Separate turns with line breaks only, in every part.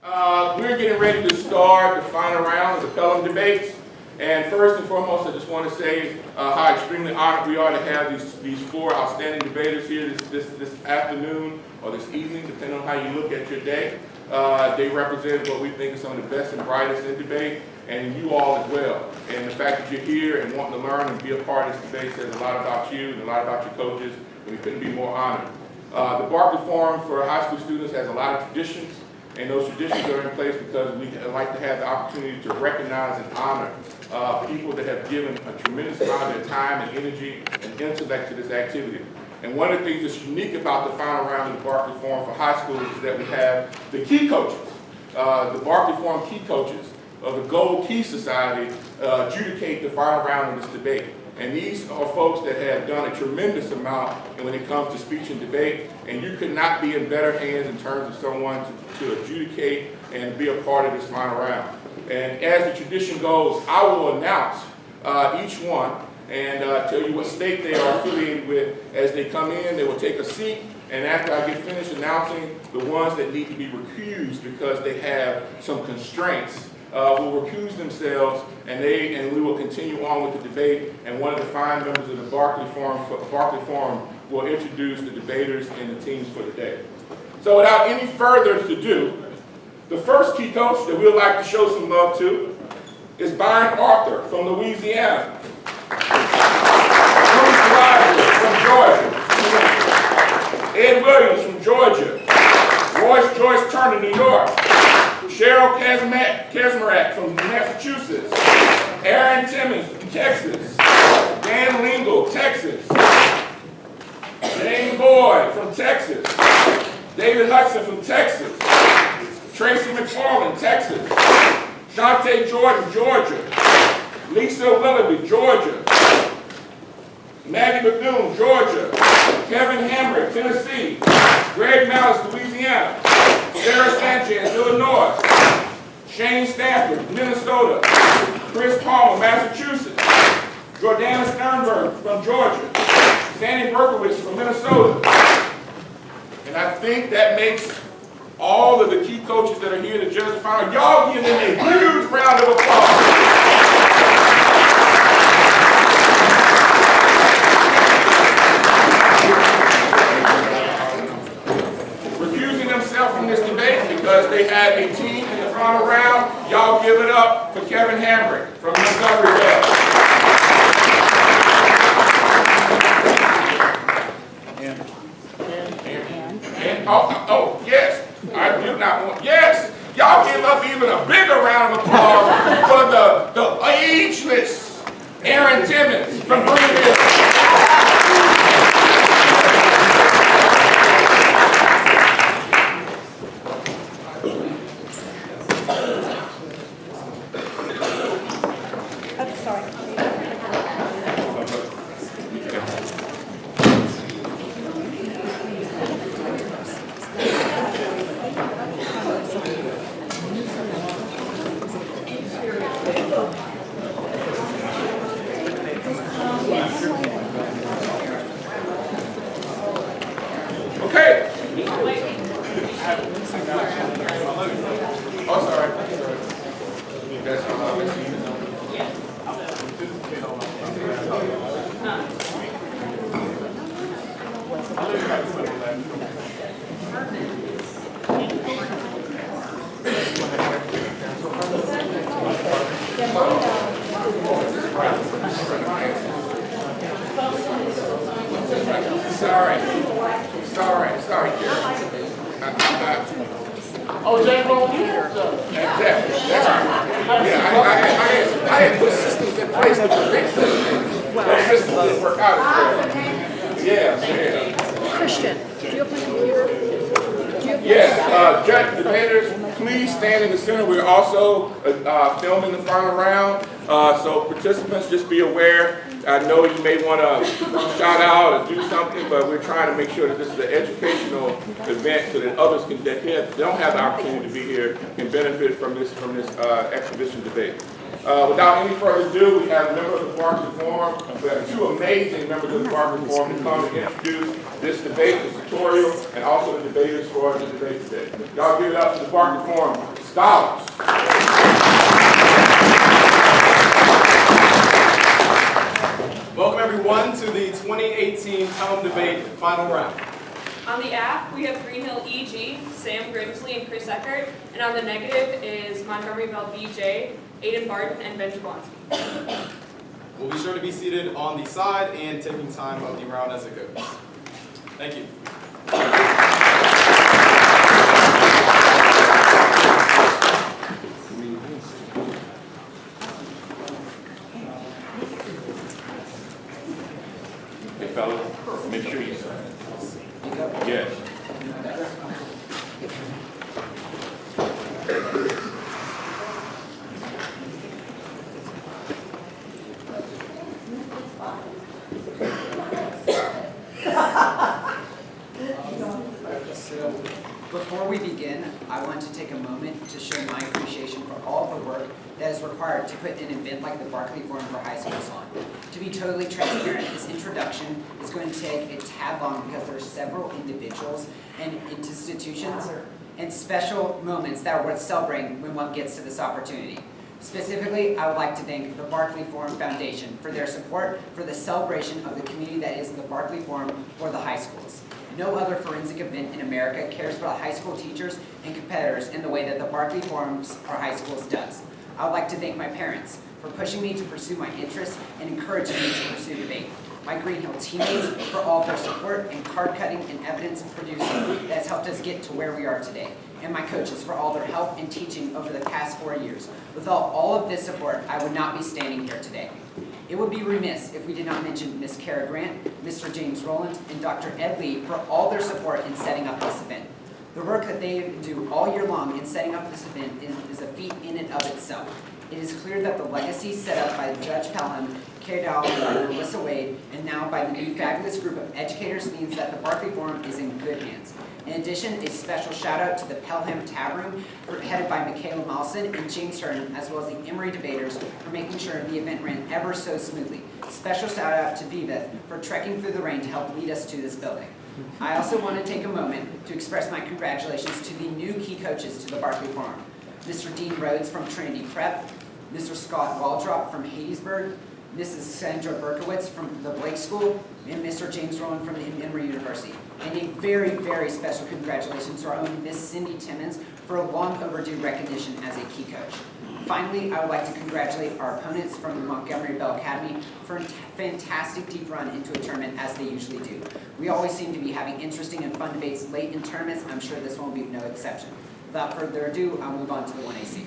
We're getting ready to start the final round of the Pelham debates. And first and foremost, I just want to say how extremely honored we are to have these four outstanding debaters here this afternoon or this evening, depending on how you look at your day. They represent what we think are some of the best and brightest in debate, and you all as well. And the fact that you're here and wanting to learn and be a part of this debate says a lot about you and a lot about your coaches, and we couldn't be more honored. The Barkley Forum for high school students has a lot of traditions, and those traditions are in place because we like to have the opportunity to recognize and honor people that have given a tremendous amount of their time and energy and intellect to this activity. And one of the things that's unique about the final round of the Barkley Forum for high schools is that we have the key coaches, the Barkley Forum key coaches of the Gold Key Society adjudicate the final round of this debate. And these are folks that have done a tremendous amount when it comes to speech and debate, and you could not be in better hands in terms of someone to adjudicate and be a part of this final round. And as the tradition goes, I will announce each one and tell you what state they are affiliated with. As they come in, they will take a seat, and after I get finished announcing the ones that need to be recused because they have some constraints, will recuse themselves, and we will continue on with the debate, and one of the fine members of the Barkley Forum will introduce the debaters and the teams for the day. So without any further ado, the first key coach that we'd like to show some love to is Byron Arthur from Louisiana. Bruce Rogers from Georgia. Ed Williams from Georgia. Royce Joyce Turner, New York. Cheryl Kasmarak from Massachusetts. Aaron Timmons from Texas. Dan Lingle, Texas. Jane Boyd from Texas. David Hudson from Texas. Tracy McFarland, Texas. Shante Jordan, Georgia. Lisa Willoughby, Georgia. Maggie Bethune, Georgia. Kevin Hamrick, Tennessee. Greg Malice, Louisiana. Sarah Sanchez, Illinois. Shane Stafford, Minnesota. Chris Palmer, Massachusetts. Jordana Sternberg from Georgia. Sandy Berkowitz from Minnesota. And I think that makes all of the key coaches that are here to judge the final. Y'all give them a huge round of applause. Recusing themselves from this debate because they had a team in the final round. Y'all give it up for Kevin Hamrick from Montgomery. Oh, yes. I do not want, yes, y'all give up even a bigger round of applause for the ageless Aaron Timmons from Greenville.
Oh, Jay Roll here?
Exactly. That's right. Yeah, I had put systems in place to prevent systems. Those systems didn't work out as well. Yeah.
Christian, do you have my computer?
Yes, judge debaters, please stand in the center. We're also filming the final round, so participants, just be aware. I know you may want to shout out or do something, but we're trying to make sure that this is an educational event so that others that don't have the opportunity to be here can benefit from this exhibition debate. Without any further ado, we have members of the Barkley Forum. We have two amazing members of the Barkley Forum to come and introduce this debate, this tutorial, and also the debaters for the debate today. Y'all give it up to the Barkley Forum. scholars.
Welcome everyone to the 2018 Pelham Debate Final Round.
On the app, we have Greenhill E.G., Sam Grimsley, and Chris Eckert. And on the negative is Montgomeryville B.J., Aiden Barton, and Ben Jablonski.
We'll be sure to be seated on the side and taking time of the round as it goes. Thank you.
Hey fellas, make sure you sign. Yes.
Before we begin, I want to take a moment to show my appreciation for all of the work that is required to put an event like the Barkley Forum for High Schools on. To be totally transparent, this introduction is going to take a tad long because there are several individuals and institutions and special moments that are worth celebrating when one gets to this opportunity. Specifically, I would like to thank the Barkley Forum Foundation for their support for the celebration of the community that is the Barkley Forum for the high schools. No other forensic event in America cares about high school teachers and competitors in the way that the Barkley Forums for High Schools does. I would like to thank my parents for pushing me to pursue my interests and encouraging me to pursue debate. My Greenhill teammates for all of their support and card cutting and evidence producing that has helped us get to where we are today. And my coaches for all their help and teaching over the past 4 years. Without all of this support, I would not be standing here today. It would be remiss if we did not mention Ms. Kara Grant, Mr. James Rowland, and Dr. Ed Lee for all their support in setting up this event. The work that they do all year long in setting up this event is a feat in and of itself. It is clear that the legacy set up by Judge Pelham, carried out by Melissa Wade, and now by the new fabulous group of educators means that the Barkley Forum is in good hands. In addition, a special shout out to the Pelham Tab Room, headed by Michaela Mawson and James Turner, as well as the Emory debaters for making sure the event ran ever so smoothly. Special shout out to Viveth for trekking through the rain to help lead us to this building. I also want to take a moment to express my congratulations to the new key coaches to the Barkley Forum. Mr. Dean Rhodes from Trinity Prep, Mr. Scott Waldrop from Hattiesburg, Mrs. Sandra Berkowitz from the Blake School, and Mr. James Rowland from the Emory University. And a very, very special congratulations to our own Miss Cindy Timmons for a long overdue recognition as a key coach. Finally, I would like to congratulate our opponents from the Montgomery Bell Academy for a fantastic deep run into a tournament as they usually do. We always seem to be having interesting and fun debates late in tournaments. I'm sure this won't be no exception. Without further ado, I'll move on to the 1AC.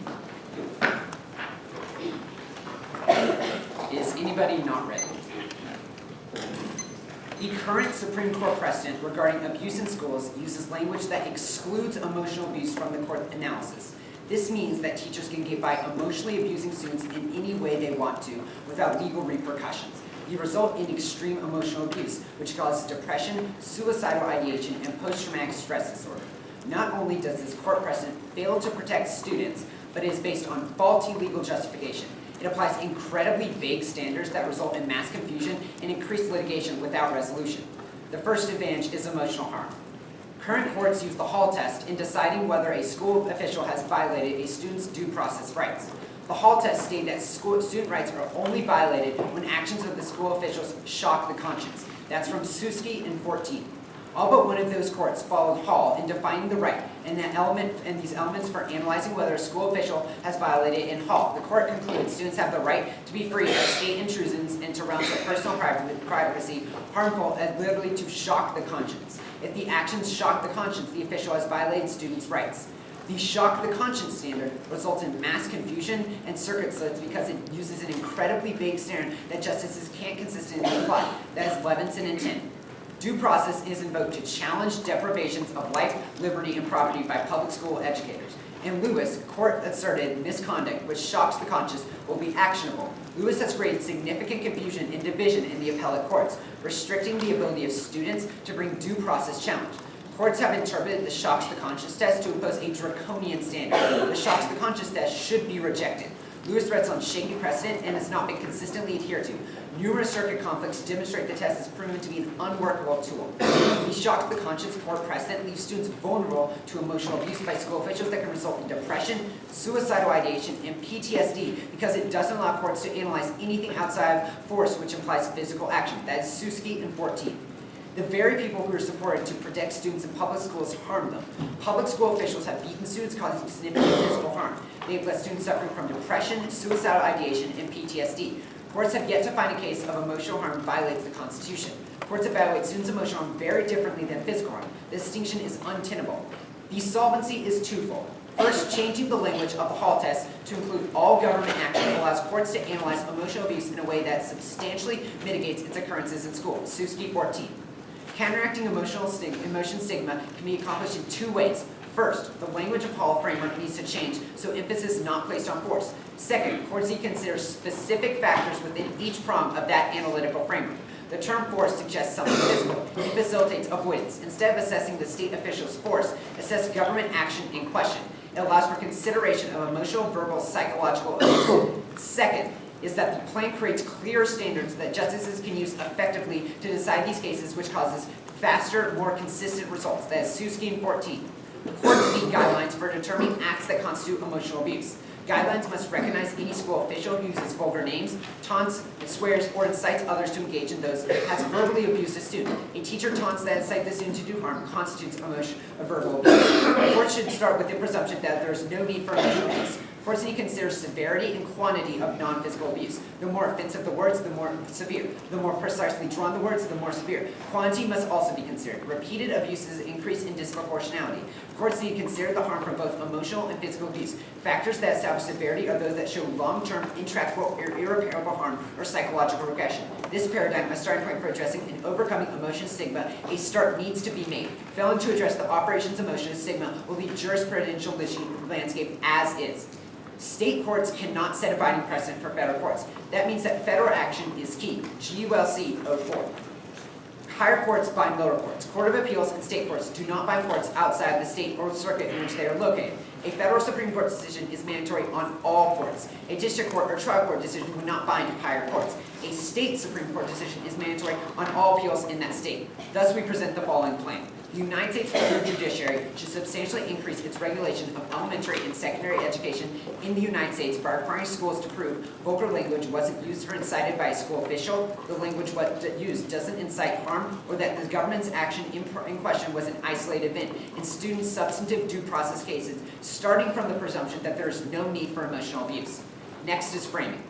Is anybody not ready? The current Supreme Court precedent regarding abuse in schools uses language that excludes emotional abuse from the court analysis. This means that teachers can get by emotionally abusing students in any way they want to without legal repercussions. The result in extreme emotional abuse, which causes depression, suicidal ideation, and post-traumatic stress disorder. Not only does this court precedent fail to protect students, but it is based on faulty legal justification. It applies incredibly vague standards that result in mass confusion and increased litigation without resolution. The first advantage is emotional harm. Current courts use the Hall test in deciding whether a school official has violated a student's due process rights. The Hall test stated that student rights are only violated when actions of the school officials shock the conscience. That's from Suski in 14. All but one of those courts followed Hall in defining the right and these elements for analyzing whether a school official has violated in Hall. The court concludes students have the right to be free of state intrusions into realms of personal privacy, harmful and literally to shock the conscience. If the actions shock the conscience, the official has violated students' rights. The shock the conscience standard results in mass confusion and circuit splits because it uses an incredibly vague standard that justices can't consistently apply. That is Levinson intent. Due process is invoked to challenge deprivations of life, liberty, and property by public school educators. In Lewis, court asserted misconduct which shocks the conscience will be actionable. Lewis has created significant confusion and division in the appellate courts, restricting the ability of students to bring due process challenge. Courts have interpreted the shocks the conscience test to impose a draconian standard. The shocks the conscience test should be rejected. Lewis threats on shaky precedent and has not been consistently adhered to. Numerous circuit conflicts demonstrate the test is proven to be an unworkable tool. The shock to the conscience court precedent leaves students vulnerable to emotional abuse by school officials that can result in depression, suicidal ideation, and PTSD because it doesn't allow courts to analyze anything outside of force, which implies physical action. That is Suski and 14. The very people who are supported to protect students in public schools harm them. Public school officials have beaten students, causing significant physical harm. They have left students suffering from depression, suicidal ideation, and PTSD. Courts have yet to find a case of emotional harm violates the Constitution. Courts evaluate students' emotional harm very differently than physical harm. The distinction is untenable. The solvency is twofold. First, changing the language of the Hall test to include all government action allows courts to analyze emotional abuse in a way that substantially mitigates its occurrences in school. Suski 14. Counteracting emotion stigma can be accomplished in two ways. First, the language of Hall framework needs to change so emphasis is not placed on force. Second, courts need to consider specific factors within each prong of that analytical framework. The term force suggests something physical. It facilitates avoidance. Instead of assessing the state official's force, assess government action in question. It allows for consideration of emotional, verbal, psychological abuse. Second, is that the plan creates clear standards that justices can use effectively to decide these cases, which causes faster, more consistent results. That is Suski and 14. Courts need guidelines for determining acts that constitute emotional abuse. Guidelines must recognize any school official who uses vulgar names, taunts, swears, or incites others to engage in those has verbally abused a student. A teacher taunts that incite the student to do harm constitutes verbal abuse. Courts should start with the presumption that there is no need for emotional abuse. Courts need to consider severity and quantity of non-physical abuse. The more offensive the words, the more severe. The more precisely drawn the words, the more severe. Quantity must also be considered. Repeated abuses increase in disproportionality. Courts need to consider the harm from both emotional and physical abuse. Factors that establish severity are those that show long-term, intractable, or irreparable harm or psychological regression. This paradigm, a starting point for addressing and overcoming emotion stigma, a start needs to be made. Failing to address the operations emotion stigma will leave jurisprudential landscape as is. State courts cannot set a binding precedent for federal courts. That means that federal action is key. GULC 04. Higher courts bind lower courts. Court of Appeals and state courts do not bind courts outside the state or circuit in which they are located. A federal Supreme Court decision is mandatory on all courts. A district court or trial court decision would not bind higher courts. A state Supreme Court decision is mandatory on all appeals in that state. Thus, we present the following plan. The United States Federal Judiciary should substantially increase its regulation of elementary and secondary education in the United States by requiring schools to prove vulgar language wasn't used or incited by a school official, the language used doesn't incite harm, or that the government's action in question was an isolated event in students' substantive due process cases, starting from the presumption that there is no need for emotional abuse. Next is framing.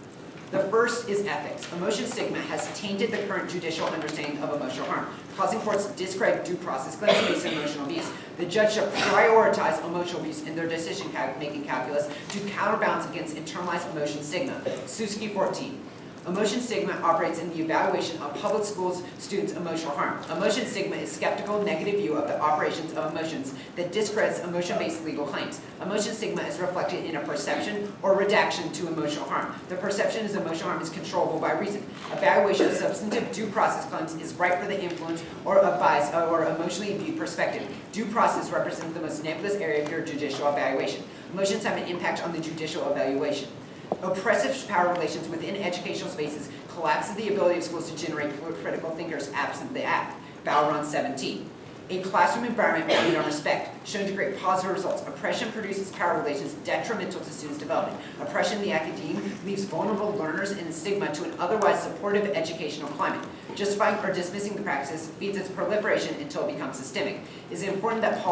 The first is ethics. Emotion stigma has tainted the current judicial understanding of emotional harm, causing courts to discredit due process claims based on emotional abuse. The judge should prioritize emotional abuse in their decision-making calculus to counterbalance against internalized emotion stigma. Suski 14. Emotion stigma operates in the evaluation of public schools' students' emotional harm. Emotion stigma is skeptical, negative view of the operations of emotions that discredits emotion-based legal claims. Emotion stigma is reflected in a perception or redaction to emotional harm. The perception is emotional harm is controllable by reason. Evaluation of substantive due process claims is ripe for the influence or of bias or emotionally viewed perspective. Due process represents the most nebulous area of your judicial evaluation. Emotions have an impact on the judicial evaluation. Oppressive power relations within educational spaces collapses the ability of schools to generate critical thinkers absent the act. Bowron 17. A classroom environment founded on respect, shown to create positive results. Oppression produces power relations detrimental to students' development. Oppression in the academe leaves vulnerable learners in stigma to an otherwise supportive educational climate. Justifying or dismissing the practice feeds its proliferation until it becomes systemic. It is important that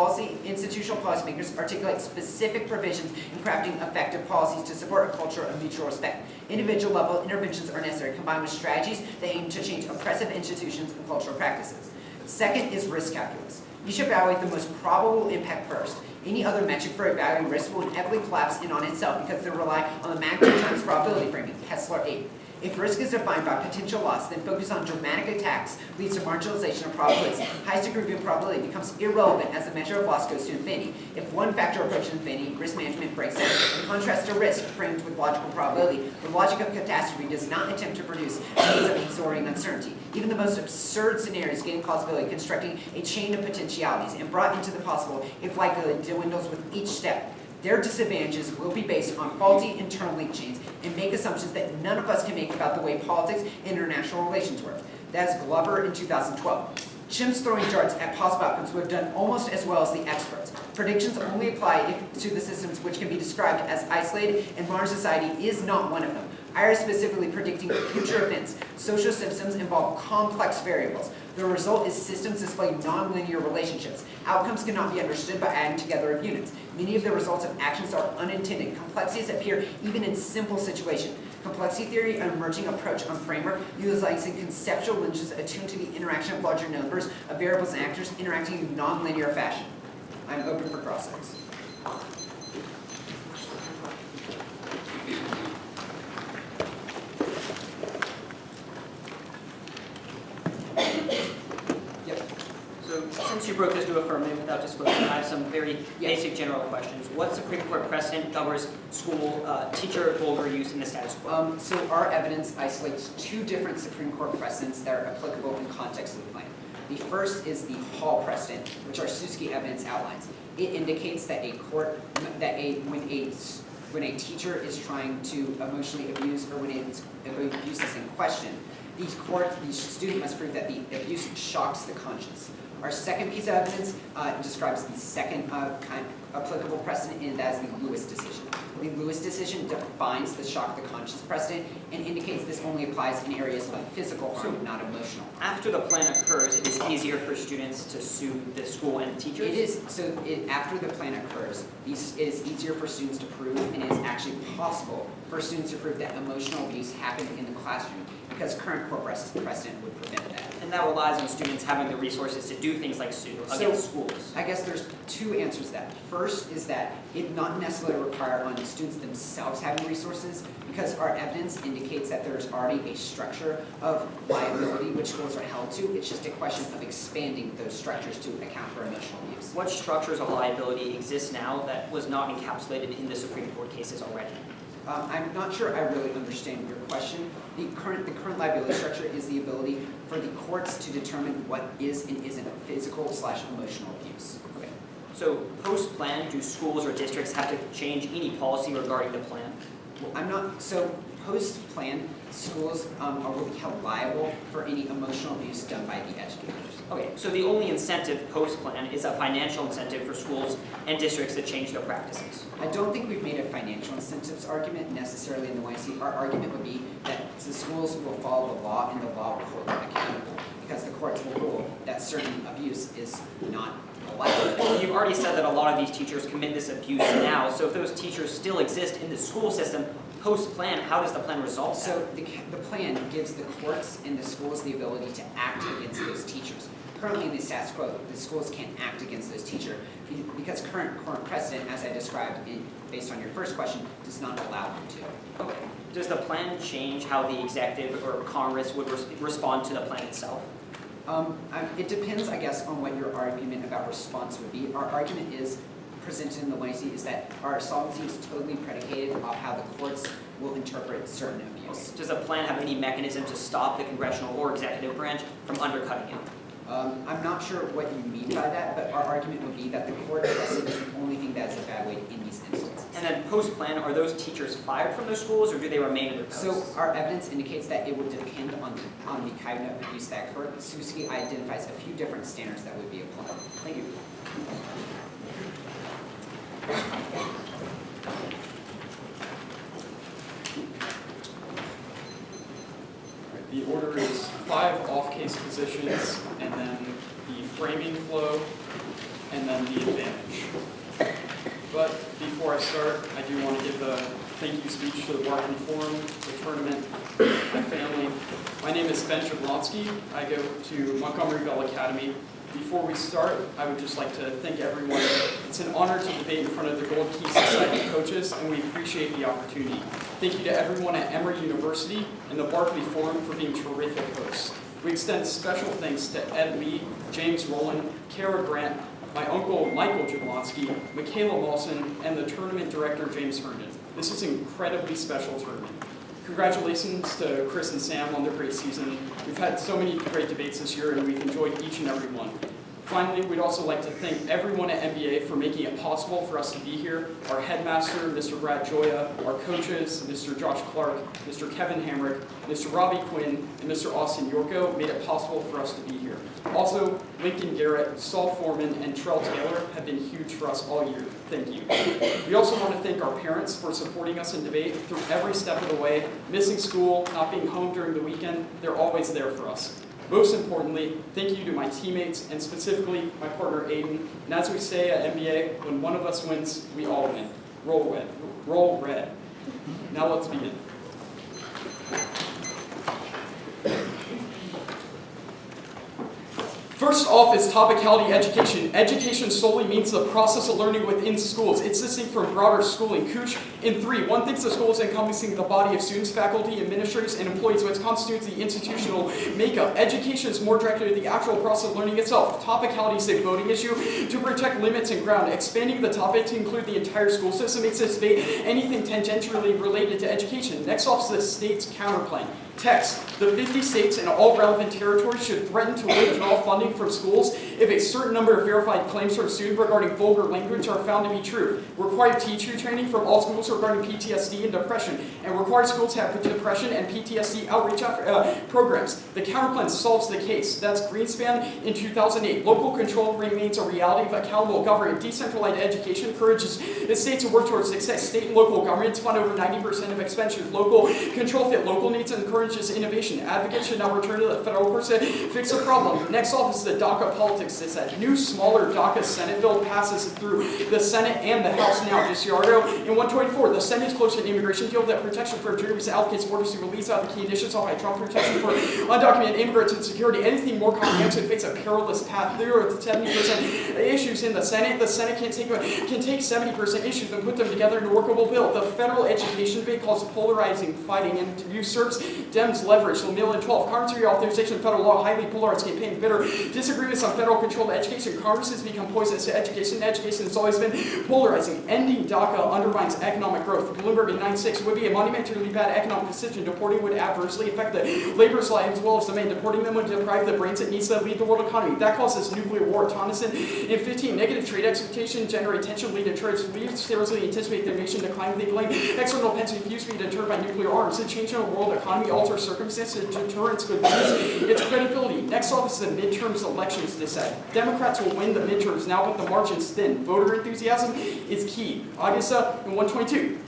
institutional policymakers articulate specific provisions in crafting effective policies to support a culture of mutual respect. Individual level interventions are necessary, combined with strategies that aim to change oppressive institutions and cultural practices. Second is risk calculus. You should evaluate the most probable impact first. Any other metric for evaluating risk will inevitably collapse in on itself because they rely on the magnitude times probability framing, Hessler 8. If risk is defined by potential loss, then focus on dramatic attacks leads to marginalization of probabilities. Highest degree of probability becomes irrelevant as the measure of loss goes to infinity. If one factor approaches infinity, risk management breaks down. In contrast to risk framed with logical probability, the logic of catastrophe does not attempt to produce means of absorbing uncertainty. Even the most absurd scenarios gain plausibility, constructing a chain of potentialities, and brought into the possible if likelihood dwindles with each step. Their disadvantages will be based on faulty internal link chains and make assumptions that none of us can make about the way politics and international relations work. That's Glover in 2012. Chimps throwing darts at possible outcomes would have done almost as well as the experts. Predictions only apply to the systems which can be described as isolated, and modern society is not one of them. I are specifically predicting future events. Social systems involve complex variables. The result is systems display nonlinear relationships. Outcomes cannot be understood by adding together of units. Many of the results of actions are unintended. Complexities appear even in simple situations. Complexity theory, an emerging approach on framework, utilizing conceptual lineages attuned to the interaction of larger numbers of variables and actors interacting in nonlinear fashion. I'm open for cross-sects.
So since you broke this to affirmative without disclosing, I have some very basic general questions. What Supreme Court precedent covers school teacher vulgar use in the status quo?
So our evidence isolates two different Supreme Court precedents that are applicable in context of the plan. The first is the Hall precedent, which our Suski evidence outlines. It indicates that when a teacher is trying to emotionally abuse, or when abuse is in question, the student must prove that the abuse shocks the conscience. Our second piece of evidence describes the second applicable precedent, and that is the Lewis decision. The Lewis decision defines the shock the conscience precedent and indicates this only applies in areas of physical harm, not emotional.
After the plan occurs, it is easier for students to sue the school and the teachers?
It is. So after the plan occurs, it is easier for students to prove, and it is actually possible for students to prove that emotional abuse happened in the classroom, because current court precedent would prevent that.
And that relies on students having the resources to do things like sue against schools.
I guess there's two answers to that. First is that it not necessarily require on students themselves having resources, because our evidence indicates that there's already a structure of liability which schools are held to. It's just a question of expanding those structures to account for emotional abuse.
What structures of liability exist now that was not encapsulated in the Supreme Court cases already?
I'm not sure I really understand your question. The current liability structure is the ability for the courts to determine what is and isn't physical/emotional abuse.
Okay. So post-plan, do schools or districts have to change any policy regarding the plan?
Well, so post-plan, schools will be held liable for any emotional abuse done by the educators.
Okay, so the only incentive post-plan is a financial incentive for schools and districts to change their practices.
I don't think we've made a financial incentives argument necessarily in the YC. Our argument would be that the schools will follow the law and the law will hold them accountable, because the courts will rule that certain abuse is not allowed.
You've already said that a lot of these teachers commit this abuse now, so if those teachers still exist in the school system post-plan, how does the plan resolve that?
So the plan gives the courts and the schools the ability to act against those teachers. Currently in the status quo, the schools can't act against those teachers because current precedent, as I described based on your first question, does not allow them to.
Okay. Does the plan change how the executive or Congress would respond to the plan itself?
It depends, I guess, on what your argument about response would be. Our argument is presented in the YC is that our solvency is totally predicated off how the courts will interpret certain abuse.
Does the plan have any mechanism to stop the congressional or executive branch from undercutting it?
I'm not sure what you mean by that, but our argument would be that the court precedent is the only thing that is evaluated in these instances.
And then post-plan, are those teachers fired from those schools, or do they remain in their posts?
So our evidence indicates that it would depend on the kind of abuse that occurred. Suski identifies a few different standards that would be applied.
Thank you.
The order is 5 off-case positions, and then the framing flow, and then the advantage. But before I start, I do want to give a thank you speech to the Barkley Forum, the tournament, my family. My name is Ben Jablonski. I go to Montgomery Bell Academy. Before we start, I would just like to thank everyone. It's an honor to debate in front of the Gold Key Society coaches, and we appreciate the opportunity. Thank you to everyone at Emory University and the Barkley Forum for being terrific hosts. We extend special thanks to Ed Lee, James Rowland, Kara Grant, my uncle Michael Jablonski, Michaela Lawson, and the tournament director James Herndon. This is an incredibly special tournament. Congratulations to Chris and Sam on their great season. We've had so many great debates this year, and we've enjoyed each and every one. Finally, we'd also like to thank everyone at MBA for making it possible for us to be here. Our headmaster, Mr. Brad Joya, our coaches, Mr. Josh Clark, Mr. Kevin Hamrick, Mr. Robbie Quinn, and Mr. Austin Yorko made it possible for us to be here. Also, Lincoln Garrett, Saul Foreman, and Trell Taylor have been huge for us all year. Thank you. We also want to thank our parents for supporting us in debate through every step of the way. Missing school, not being home during the weekend, they're always there for us. Most importantly, thank you to my teammates and specifically my partner Aiden. And as we say at MBA, when one of us wins, we all win. Roll red. Roll red. Now let's begin. First off is topicality education. Education solely means the process of learning within schools. It's distinct from broader schooling. Cooch, in 3, one thinks of schools encompassing the body of students, faculty, administrators, and employees, which constitutes the institutional makeup. Education is more directed at the actual process of learning itself. Topicality is a voting issue to protect limits and ground. Expanding the topic to include the entire school system makes this debate anything tangentially related to education. Next off is the state's counterplan. Text. The 50 states and all relevant territories should threaten to withdraw funding from schools if a certain number of verified claims from students regarding vulgar language are found to be true. Require teacher training from all schools regarding PTSD and depression, and require schools to have depression and PTSD outreach programs. The counterplan solves the case. That's Greenspan in 2008. Local control remains a reality of accountable government. Decentralized education encourages the states to work towards success. State and local governments fund over 90% of expenditures. Local control fit local needs and encourages innovation. Advocates should now return to the federal courts to fix the problem. Next off is the DACA politics. It's that new, smaller DACA Senate bill passes through the Senate and the House now. Disciardo in 124. The Senate is close to an immigration deal that protection for juries allocates borders to release out the key initiatives by Trump, protection for undocumented immigrants and security. Anything more comprehensive fakes a perilous path. There are 70% issues in the Senate. The Senate can take 70% issues and put them together in a workable bill. The federal education debate calls polarizing fighting and usurps Dems leverage. So Mill and 12. Congress reauthorization of federal law, highly polarized campaign, bitter disagreements on federal control of education. Congress has become poisonous to education. Education has always been polarizing. Ending DACA undermines economic growth. Bloomberg in 96 would be a monumentally bad economic decision. Deporting would adversely affect the labor's lives as well as the man. Deporting them would deprive the brains it needs to lead the world economy. That causes nuclear war. Tonneson in 15. Negative trade expectations generate tension, lead to trade. Leaders seriously anticipate their nation decline. They blame external events refuse to be deterred by nuclear arms. The change in the world economy alters circumstances to deterrence could lose its credibility. Next off is the midterms elections, they said. Democrats will win the midterms now, but the margin's thin. Voter enthusiasm is key. Augusta in 122.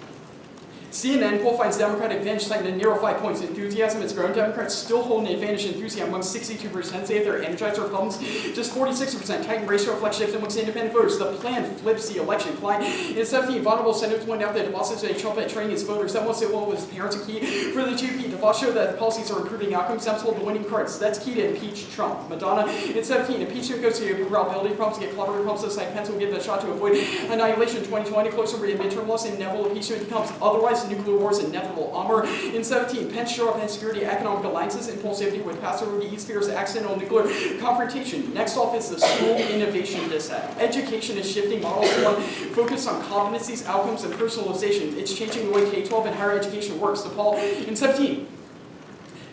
CNN poll finds Democratic advantage citing a narrow 5 points. Enthusiasm has grown. Democrats still hold an advantage in enthusiasm among 62%. Say they're energized. Republicans just 46%. Tightened ratio reflects shift amongst independent voters. The plan flips the election. Klein in 17. Vulnerable senators point out that DeVos is Trump at training his voters. That won't say well with his parents are key for the GOP. DeVos showed that the policies are improving outcomes. Dems hold the winning cards. That's key to impeach Trump. Madonna in 17. Impeachment goes to probability problems to get clobbered problems. Like Pence will give the shot to avoid annihilation. 2020 closer to midterm loss and inevitable impeachment becomes otherwise nuclear war is inevitable. Armor in 17. Pence shore up insecurity, economic alliances, impulsivity with Passover to East fears accidental nuclear confrontation. Next off is the school innovation dissect. Education is shifting models to one focused on competencies, outcomes, and personalization. It's changing the way K-12 and higher education works. DePaul in 17.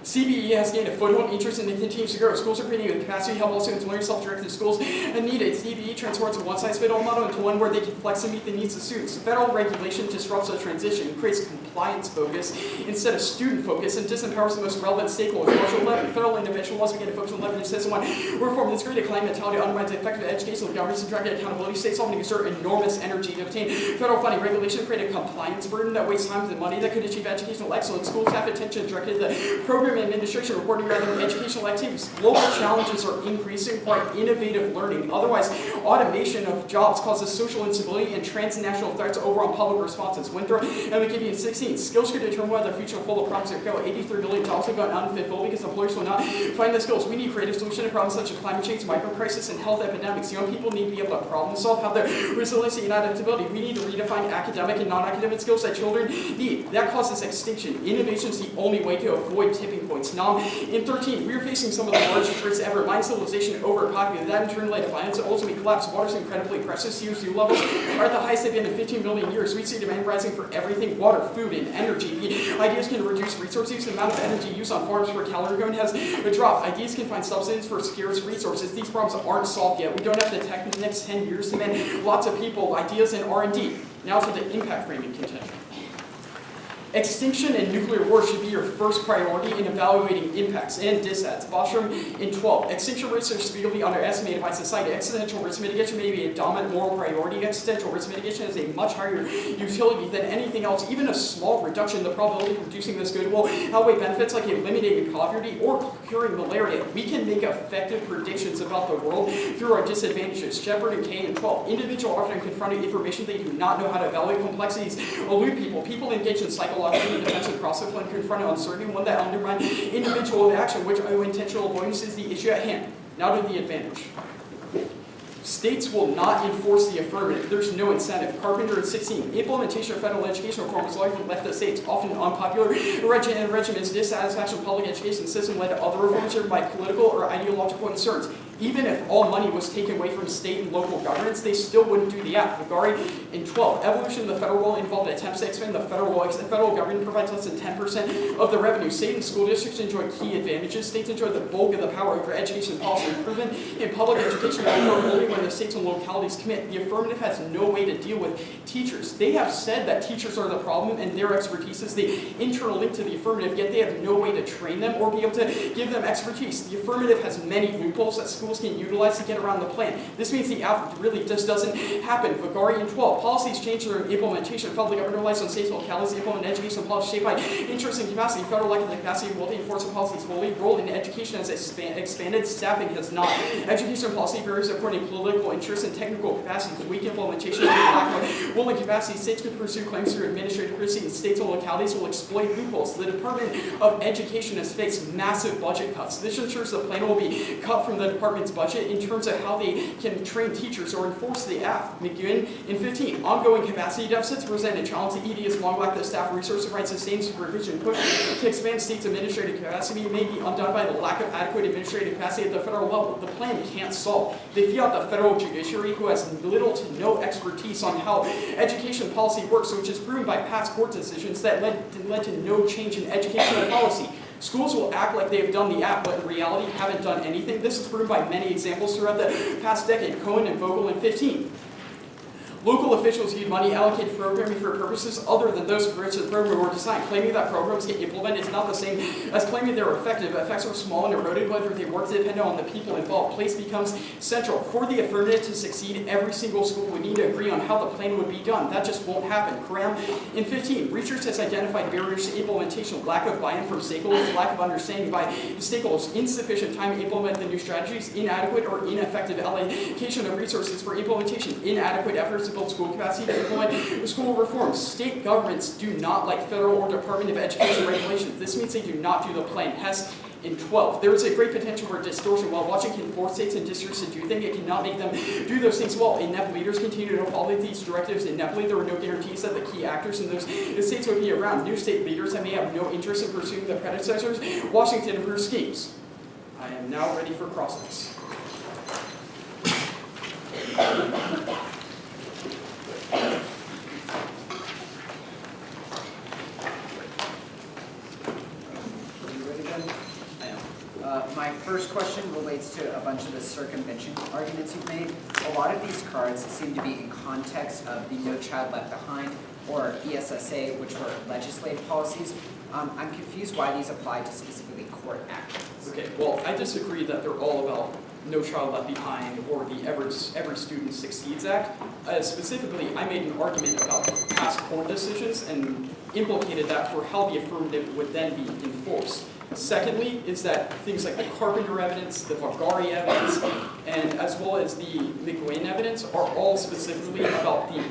CBE has gained a foothold, interest, and it continues to grow. Schools are creating the capacity to help all students learn self-directed schools and need it. CBE transforms a one-size-fits-all model into one where they can flex and meet the needs of students. Federal regulation disrupts the transition, creates compliance focus instead of student focus, and disempowers the most relevant stakeholders. Marshall 11. Federal intervention laws begin to focus on 11 and system 1. Reform this great climate mentality undermines the effective education of governments and direct accountability. States often exert enormous energy to obtain federal funding. Regulation create a compliance burden that wastes time and money that could achieve educational excellence. Schools have attention directed to the program administration reporting rather than educational activities. Global challenges are increasing, require innovative learning. Otherwise, automation of jobs causes social instability and transnational threats over on public responses. Winthrop and McKinney in 16. Skills could determine whether the future full of promise or kill. 83 billion jobs have gone unfulfilled because employers will not find the skills. We need creative solutions to problems such as climate change, microcrisis, and health epidemics. Young people need to be able to problem solve, have their resiliency and adaptability. We need to redefine academic and non-academic skills that children need. That causes extinction. Innovation is the only way to avoid tipping breaking points. Now, in 13, we are facing some of the largest threats ever. Mine civilization overpopulated. That in turn led to violence and ultimately collapse. Water is incredibly precious. CO2 levels are at the highest they've been in 15 million years. We see demand rising for everything: water, food, and energy. The ideas can reduce resource use. The amount of energy used on farms per calorie grown has dropped. Ideas can find substitutes for scarce resources. These problems aren't solved yet. We don't have the tech in the next 10 years to demand lots of people, ideas, and R&D. Now to the impact framing contention. Extinction and nuclear war should be your first priority in evaluating impacts and dissads. Bostrom in 12. Extinction risks are severely underestimated by society. Existential risk mitigation may be a dominant moral priority. Existential risk mitigation has a much higher utility than anything else. Even a small reduction in the probability of reducing this good will outweigh benefits like eliminating poverty or curing malaria. We can make effective predictions about the world through our disadvantages. Shepard and Kay in 12. Individuals often confronted information they do not know how to evaluate. Complexities elude people. People engage in psychological and defensive process when confronted uncertainty, one that undermines individual action, which intentional avoidance is the issue at hand. Now to the advantage. States will not enforce the affirmative. There's no incentive. Carpenter in 16. Implementation of federal education reform was largely left to states, often unpopular regiments. Dissatisfaction with public education system led to other reforms driven by political or ideological concerns. Even if all money was taken away from state and local governments, they still wouldn't do the act. Vagari in 12. Evolution of the federal role involved attempts to expand the federal role. The federal government provides less than 10% of the revenue. State and school districts enjoy key advantages. States enjoy the bulk of the power over education policy. Improvement in public education only when the states and localities commit. The affirmative has no way to deal with teachers. They have said that teachers are the problem and their expertise is the internal link to the affirmative, yet they have no way to train them or be able to give them expertise. The affirmative has many loopholes that schools can utilize to get around the plan. This means the average really just doesn't happen. Vagari in 12. Policies change their implementation. Federal government relies on states and localities to implement education policies shaped by interest and capacity. Federal lack of the capacity will enforce the policies fully. Role in education has expanded. Staffing has not. Education policy varies according to political interests and technical capacities. Weak implementation and lack of will and capacity. States can pursue claims through administrative proceedings. States and localities will exploit loopholes. The Department of Education has faced massive budget cuts. This ensures the plan will be cut from the department's budget in terms of how they can train teachers or enforce the act. McGinn in 15. Ongoing capacity deficits present a challenge to ED's long lack of staff resources, right? Sustained supervision push to expand states' administrative capacity may be undone by the lack of adequate administrative capacity at the federal level. The plan can't solve. They feel out the federal judiciary, who has little to no expertise on how education policy works, which is proven by past court decisions that led to no change in educational policy. Schools will act like they have done the act, but in reality haven't done anything. This is proven by many examples throughout the past decade. Cohen and Vogel in 15. Local officials used money allocated for programming for purposes other than those for which the program were designed. Claiming that programs get implemented is not the same as claiming they were effective. Effects are small and eroded whether they work dependent on the people involved. Place becomes central. For the affirmative to succeed, every single school would need to agree on how the plan would be done. That just won't happen. Cram in 15. Research has identified barriers to implementation: lack of buy-in from stakeholders, lack of understanding by stakeholders, insufficient time to implement the new strategies, inadequate or ineffective allocation of resources for implementation, inadequate efforts to build school capacity to implement school reforms. State governments do not like federal or Department of Education regulations. This means they do not do the plan. Hess in 12. There is a great potential for distortion. While Washington can force states and districts to do things, it cannot make them do those things well. Inept leaders continue to follow these directives ineptly. There were no guarantees that the key actors in those states would be around. New state leaders that may have no interest in pursuing the predecessors Washington approved schemes. I am now ready for crossings.
My first question relates to a bunch of the circumvention arguments you've made. A lot of these cards seem to be in context of the No Child Left Behind or ESSA, which were legislative policies. I'm confused why these apply to specifically court actions.
Okay, well, I disagree that they're all about No Child Left Behind or the Every Student Succeeds Act. Specifically, I made an argument about past court decisions and implicated that for how the affirmative would then be enforced. Secondly, is that things like the Carpenter evidence, the Vagari evidence, and as well as the McGuinn evidence are all specifically about the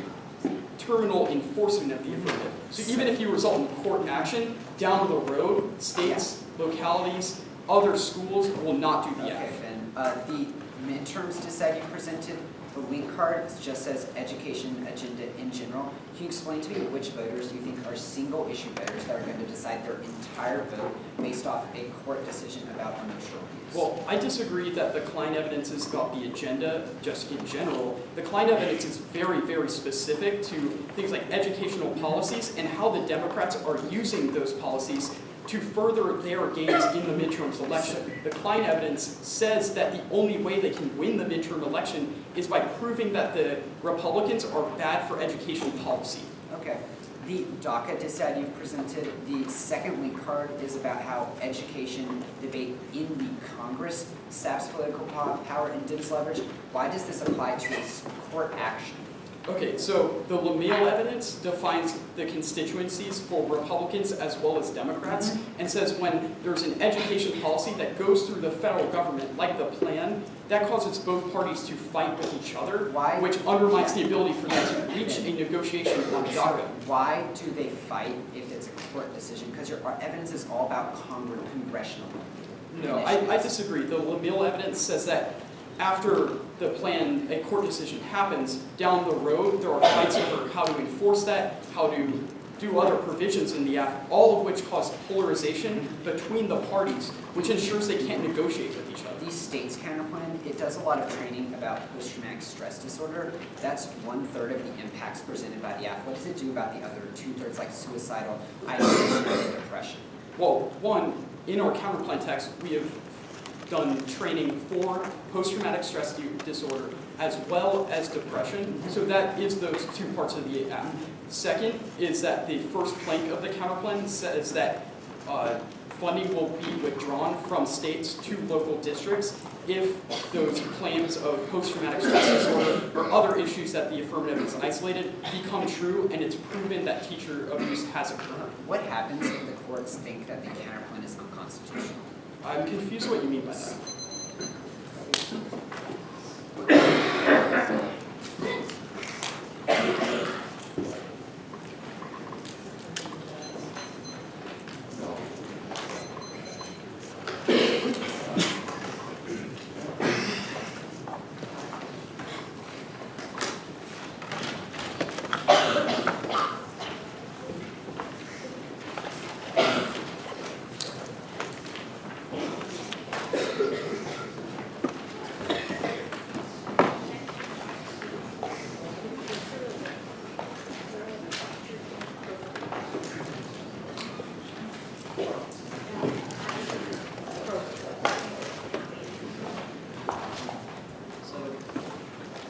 terminal enforcement of the affirmative. So even if you result in court action, down the road, states, localities, other schools will not do the act.
Okay, then the midterms dissent you presented, The link card just says education agenda in general. Can you explain to me which voters you think are single issue voters that are going to decide their entire vote based off a court decision about emotional abuse?
Well, I disagree that the Klein evidence is about the agenda just in general. The Klein evidence is very, very specific to things like educational policies and how the Democrats are using those policies to further their gains in the midterms election. The Klein evidence says that the only way they can win the midterm election is by proving that the Republicans are bad for education policy.
Okay. The DACA dissent you've presented, the second link card is about how education debate in the Congress saps political power and dims leverage. Why does this apply to court action?
Okay, so the LaMille evidence defines the constituencies for Republicans as well as Democrats and says when there's an education policy that goes through the federal government, like the plan, that causes both parties to fight with each other,
Why?
which undermines the ability for them to reach a negotiation on
So
DACA.
why do they fight if it's a court decision? Because your evidence is all about congressional.
No, I disagree. The LaMille evidence says that after the plan, a court decision happens, down the road, there are fights over how to enforce that, how to do other provisions in the act, all of which cause polarization between the parties, which ensures they can't negotiate with each other.
The state's counterplan, it does a lot of training about post-traumatic stress disorder. That's 1/3 of the impacts presented by the act. What does it do about the other 2/3, like suicidal, isolation, and depression?
Well, one, in our counterplan text, we have done training for post-traumatic stress disorder as well as depression. So that is those two parts of the act. Second is that the first plank of the counterplan says that funding will be withdrawn from states to local districts if those claims of post-traumatic stress disorder or other issues that the affirmative has isolated become true and it's proven that teacher abuse has occurred.
What happens if the courts think that the counterplan is unconstitutional?
I'm confused what you mean by that.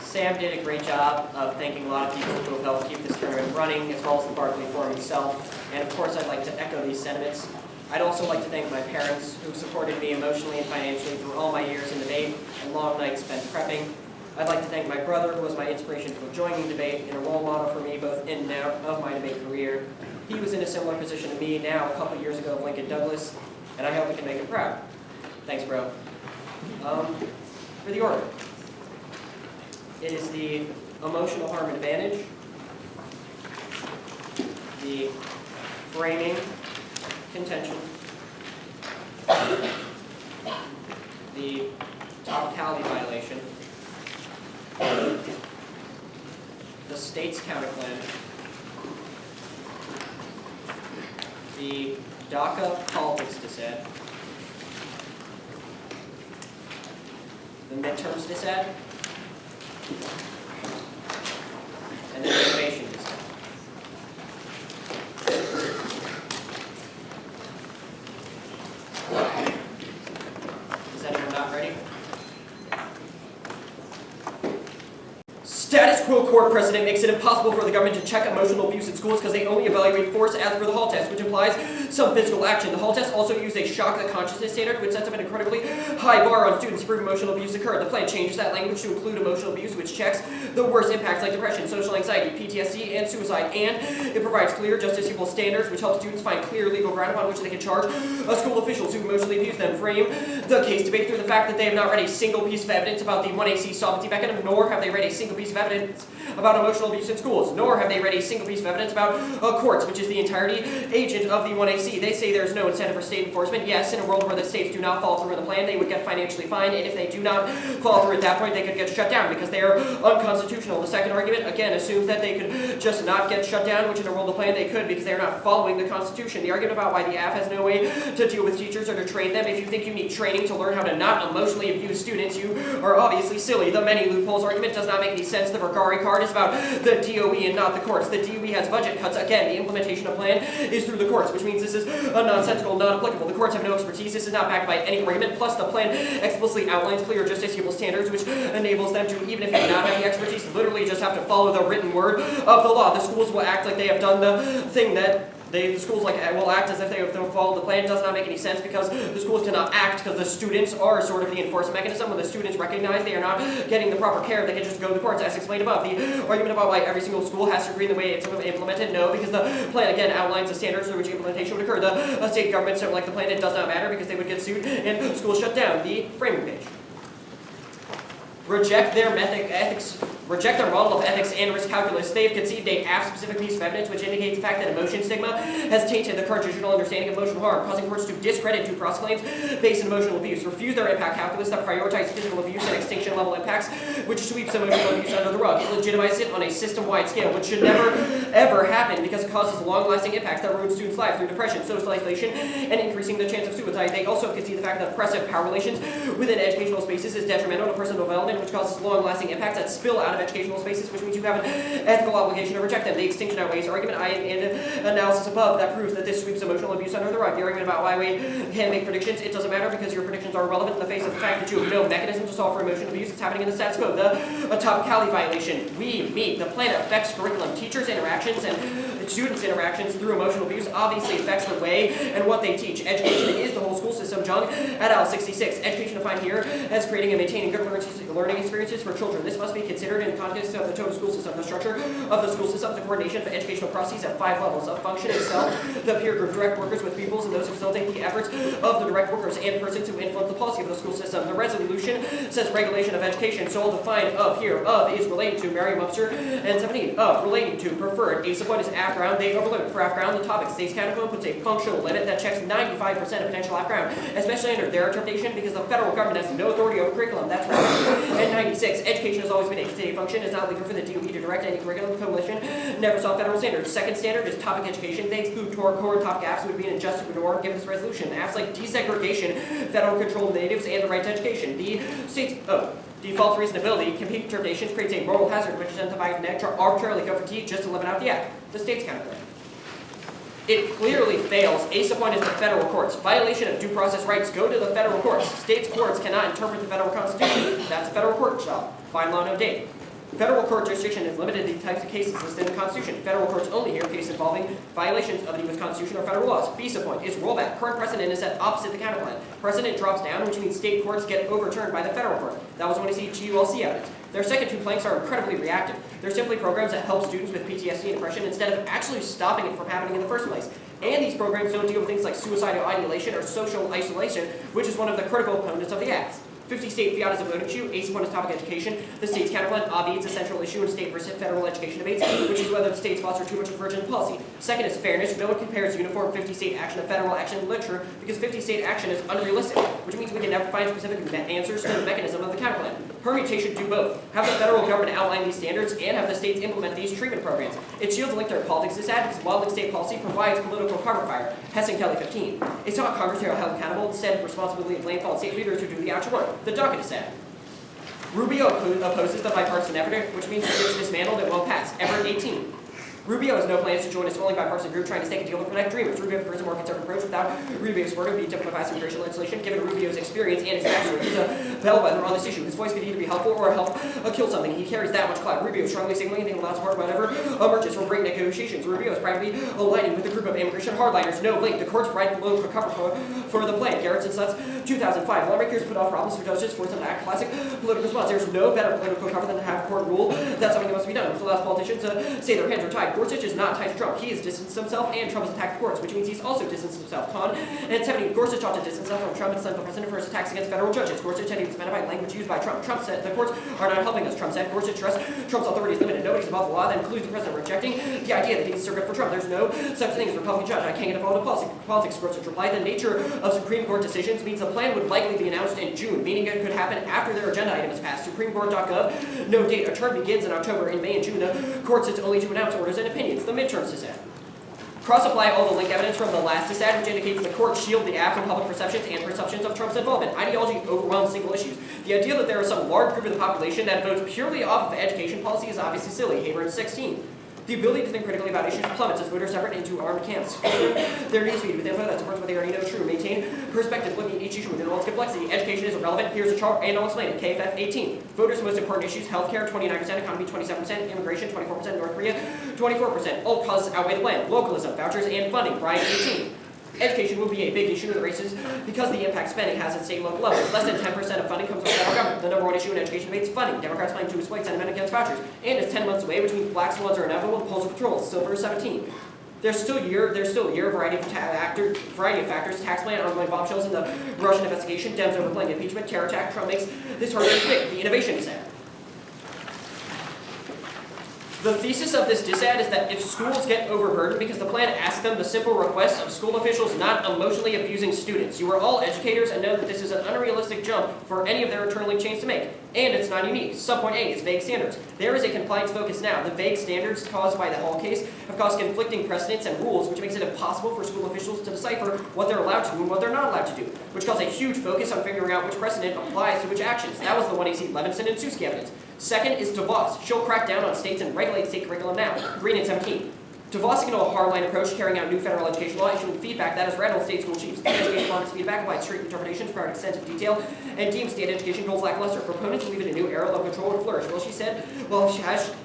Sam did a great job of thanking a lot of people who have helped keep this tournament running, as well as the Barkley Forum itself. And of course, I'd like to echo these sentiments. I'd also like to thank my parents who supported me emotionally and financially through all my years in debate and long nights spent prepping. I'd like to thank my brother, who was my inspiration for joining debate and a role model for me both in and out of my debate career. He was in a similar position to me now a couple years ago of Lincoln Douglas, and I hope we can make him proud. Thanks, bro. For the order. It is the emotional harm advantage, the framing contention, the topicality violation, the state's counterclaim, the DACA politics dissent, the midterms dissent, and then the innovation dissent. Is anyone not ready? Status quo court precedent makes it impossible for the government to check emotional abuse in schools because they only evaluate force as per the Hall test, which implies some physical action. The Hall test also used a shock the consciousness standard, which sets up an incredibly high bar on students to prove emotional abuse occurred. The plan changes that language to include emotional abuse, which checks the worst impacts like depression, social anxiety, PTSD, and suicide, and it provides clear, justiciable standards, which help students find clear legal ground upon which they can charge a school officials who emotionally abuse them. Frame the case debate through the fact that they have not read a single piece of evidence about the 1AC solvency mechanism, nor have they read a single piece of evidence about emotional abuse in schools, nor have they read a single piece of evidence about courts, which is the entirety agent of the 1AC IEC, they say there's no incentive for state enforcement. Yes, in a world where the states do not follow through on the plan, they would get financially fined, and if they do not follow through at that point, they could get shut down because they are unconstitutional. The second argument, again, assumes that they could just not get shut down, which in a world of the plan they could because they are not following the Constitution. The argument about why the AF has no way to deal with teachers or to train them, if you think you need training to learn how to not emotionally abuse students, you are obviously silly. The many loopholes argument does not make any sense. The Vergari card is about the DOE and not the courts. The DOE has budget cuts. Again, the implementation of plan is through the courts, which means this is nonsensical, not applicable. The courts have no expertise. This is not backed by any argument. Plus, the plan explicitly outlines clear justiciable standards, which enables them to, even if they do not have the expertise, literally just have to follow the written word of the law. The schools will act like they have done the thing that the schools will act as if they have followed the plan. It does not make any sense because the schools cannot act because the students are sort of the enforcement mechanism. When the students recognize they are not getting the proper care, they can just go to the courts, as explained above. The argument about why every single school has to agree in the way it's implemented, no, because the plan again outlines the standards through which implementation would occur. The state governments don't like the plan, it does not matter because they would get sued and schools shut down. The framing page. Reject their model of ethics and risk calculus. They have conceived a AF-specific piece of evidence which indicates the fact that emotion stigma has tainted the current traditional understanding of emotional harm, causing courts to discredit due process claims based on emotional abuse, refuse their impact calculus that prioritizes physical abuse and extinction level impacts, which sweeps emotional abuse under the rug. It legitimizes it on a system-wide scale, which should never, ever happen because it causes long-lasting impacts that ruin students' lives through depression, social isolation, and increasing the chance of suicide. They also concede the fact that oppressive power relations within educational spaces is detrimental to personal development, which causes long-lasting impacts that spill out of educational spaces, which means you have an ethical obligation to reject them. The extinction outweighs argument and analysis above that proves that this sweeps emotional abuse under the rug. The argument about why we can make predictions, it doesn't matter because your predictions are irrelevant in the face of the fact that you have no mechanism to solve for emotional abuse. It's happening in the status quo. The topicality violation. We meet. The plan affects curriculum. Teachers' interactions and students' interactions through emotional abuse obviously affects the way and what they teach. Education is the whole school system. Jung et al. 66. Education defined here as creating and maintaining good learning experiences for children. This must be considered in the context of the total school system. The structure of the school system, the coordination of educational processes at 5 levels of function itself, the peer group, direct workers with pupils, and those who facilitate the efforts of the direct workers and persons who influence the policy of the school system. The resolution says regulation of education, so I'll define of here. Of is relating to Merriam-Webster and 17. Of relating to preferred. A sub-1 is AF-ground. They overload. For AF-ground, the topic states counterplan puts a functional limit that checks 95% of potential AF-ground, especially under their interpretation because the federal government has no authority over curriculum. That's right. And 96. Education has always been a state function. It's not legal for the DOE to direct any curriculum. Coalition never saw federal standards. Second standard is topic education. They exclude core topic AFs would be an injustice norm given this resolution. AFs like desegregation, federal control of natives, and the right to education. The state's default reasonability, competing interpretations creates a moral hazard which is identified and arbitrarily go for T just to limit out the act. The state's counterplan. It clearly fails. A sub-1 is the federal courts. Violation of due process rights go to the federal courts. States courts cannot interpret the federal constitution. That's a federal court job. Fine law, no date. Federal court jurisdiction is limited to the types of cases listed in the Constitution. Federal courts only hear cases involving violations of the U.S. Constitution or federal laws. B sub-1 is rollback. Current precedent is set opposite the counterplan. Precedent drops down, which means state courts get overturned by the federal court. That was when you see GULC evidence. Their second two planks are incredibly reactive. They're simply programs that help students with PTSD and depression instead of actually stopping it from happening in the first place. And these programs don't deal with things like suicidal ideation or social isolation, which is one of the critical components of the acts. 50 state fiat is a voting issue. A sub-1 is topic education. The state's counterplan obviates a central issue in state versus federal education debates, which is whether the states foster too much convergent policy. Second is fairness. No one compares uniform 50 state action to federal action in literature because 50 state action is unrealistic, which means we can never find specific answers to the mechanism of the counterplan. Permutation do both. Have the federal government outline these standards and have the states implement these treatment programs. It shields link their politics is sad because modeling state policy provides political cover fire. Hess and Kelly 15. It's not Congress who are held accountable. Instead, responsibility of blame falls state leaders who do the actual work. The docket is sad. Rubio opposes the bipartisan effort, which means if it's dismantled, it won't pass. Everett 18. Rubio has no plans to join a swelling bipartisan group trying to stake a deal to protect dreamers. Rubio prefers a more conservative approach. Without Rubio's support, it would be difficult to pass immigration legislation. Given Rubio's experience and his backstory, he's a bellwether on this issue. His voice could either be helpful or help kill something. He carries that much clout. Rubio is strongly signaling they will not support whatever emerges from great negotiations. Rubio is privately aligning with a group of immigration hardliners. No link. The courts right below for cover for the plan. Garrett and Sutton 2005, lawmakers put off problems for judges, force them to act. Classic political response. There's no better political cover than to have a court rule that's something that must be done, which allows politicians to say their hands are tied. Gorsuch is not tied to Trump. He has distanced himself, and Trump has attacked the courts, which means he's also distanced himself. Con and 70, Gorsuch ought to distance himself from Trump and sent the president for his attacks against federal judges. Gorsuch said he was offended by language used by Trump. Trump said the courts are not helping us. Trump said Gorsuch trusts Trump's authority is limited. Nobody's above the law. That includes the president rejecting the idea that he's circuit for Trump. There's no such thing as a Republican judge. I can't get involved in politics. Gorsuch replied, the nature of Supreme Court decisions means the plan would likely be announced in June, meaning it could happen after their agenda item is passed. SupremeCourt.gov, no date. A term begins in October. In May and June, the court sits only to announce orders and opinions. The midterms dissent. Cross-apply all the link evidence from the last dissent, which indicates the court shield the act from public perceptions and perceptions of Trump's involvement. Ideology overwhelms single issues. The idea that there is some large group of the population that votes purely off of education policy is obviously silly. Haber 16. The ability to think critically about issues plummets as voters separate into armed camps. Their newsfeed with info that supports what they already know is true. Maintain perspective looking at each issue within all its complexity. Education is irrelevant. Here's a chart, and I'll explain it. KFF 18. Voters' most important issues: healthcare 29%, economy 27%, immigration 24%, North Korea 24%. All causes outweigh the blame. Localism, vouchers, and funding. Brian 18. Education will be a big issue in the races because the impact spending has at state and local levels. Less than 10% of funding comes from the federal government. The number one issue in education debates is funding. Democrats plan to exploit sentiment against vouchers. And it's 10 months away, which means black swans are inevitable. The polls will patrol. Silver 17. There's still a year, variety of factors, tax plan, ongoing bombshells in the Russian investigation, Dems overplaying impeachment, terror attack. Trump makes this harder to predict. The innovation is there. The thesis of this dissad is that if schools get overburdened because the plan asks them the simple request of school officials not emotionally abusing students. You are all educators and know that this is an unrealistic jump for any of their eternally chains to make. And it's not unique. Subpoint A is vague standards. There is a compliance focus now. The vague standards caused by the Hall case have caused conflicting precedents and rules, which makes it impossible for school officials to decipher what they're allowed to do and what they're not allowed to do, which caused a huge focus on figuring out which precedent applies to which actions. That was the 1AC Levinson and Suski evidence. Second is DeVos. She'll crack down on states and regulate state curriculum now. Green and 17. DeVos taking a hardline approach, carrying out new federal education law, issuing feedback that is read on state school chiefs. The education department's feedback applies strict interpretations, providing extensive detail, and deems state education goals lackluster. Proponents believe in a new era, local control would flourish.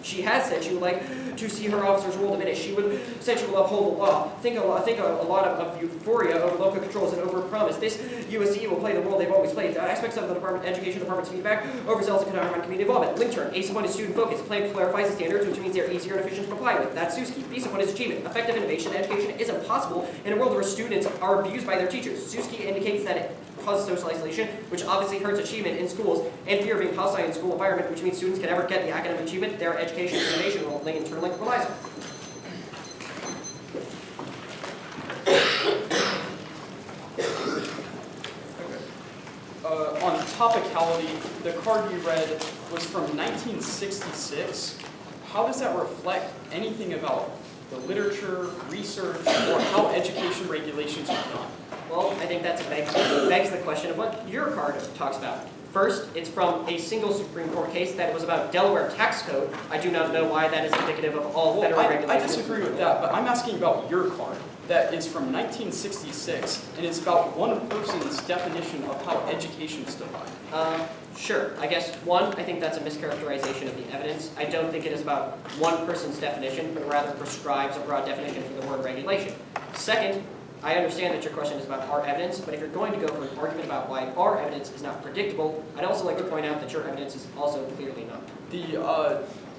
She has said she would like to see her officers rule diminish. She would said she will uphold the law. Think a lot of euphoria over local controls and over-promise. This USC will play the role they've always played. The aspects of the education department's feedback, overzealous and undermine community involvement. Link turn. A point is student focus. Plan clarifies the standards, which means they're easier and efficient to comply with. That's Suski. B point is achievement. Effective innovation in education is impossible in a world where students are abused by their teachers. Suski indicates that it causes social isolation, which obviously hurts achievement in schools, and fear of being hostile in school environment, which means students can never get the academic achievement their education and innovation role they internally relies on.
On topicality, the card you read was from 1966. How does that reflect anything about the literature, research, or how education regulations are done?
Well, I think that begs the question of what your card talks about. First, it's from a single Supreme Court case that was about Delaware tax code. I do not know why that is indicative of all federal regulations.
I disagree with that, but I'm asking about your card. That is from 1966, and it's about one person's definition of how education is defined.
Sure. I guess, one, I think that's a mischaracterization of the evidence. I don't think it is about one person's definition, but rather prescribes a broad definition for the word regulation. Second, I understand that your question is about our evidence, but if you're going to go for an argument about why our evidence is not predictable, I'd also like to point out that your evidence is also clearly not.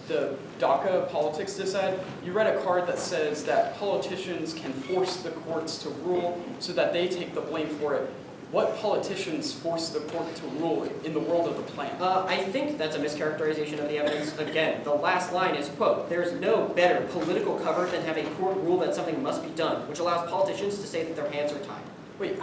The DACA politics dissad, you read a card that says that politicians can force the courts to rule so that they take the blame for it. What politicians force the court to rule in the world of the plan?
I think that's a mischaracterization of the evidence. Again, the last line is, quote, "There's no better political cover than have a court rule that something must be done," which allows politicians to say that their hands are tied.
Wait,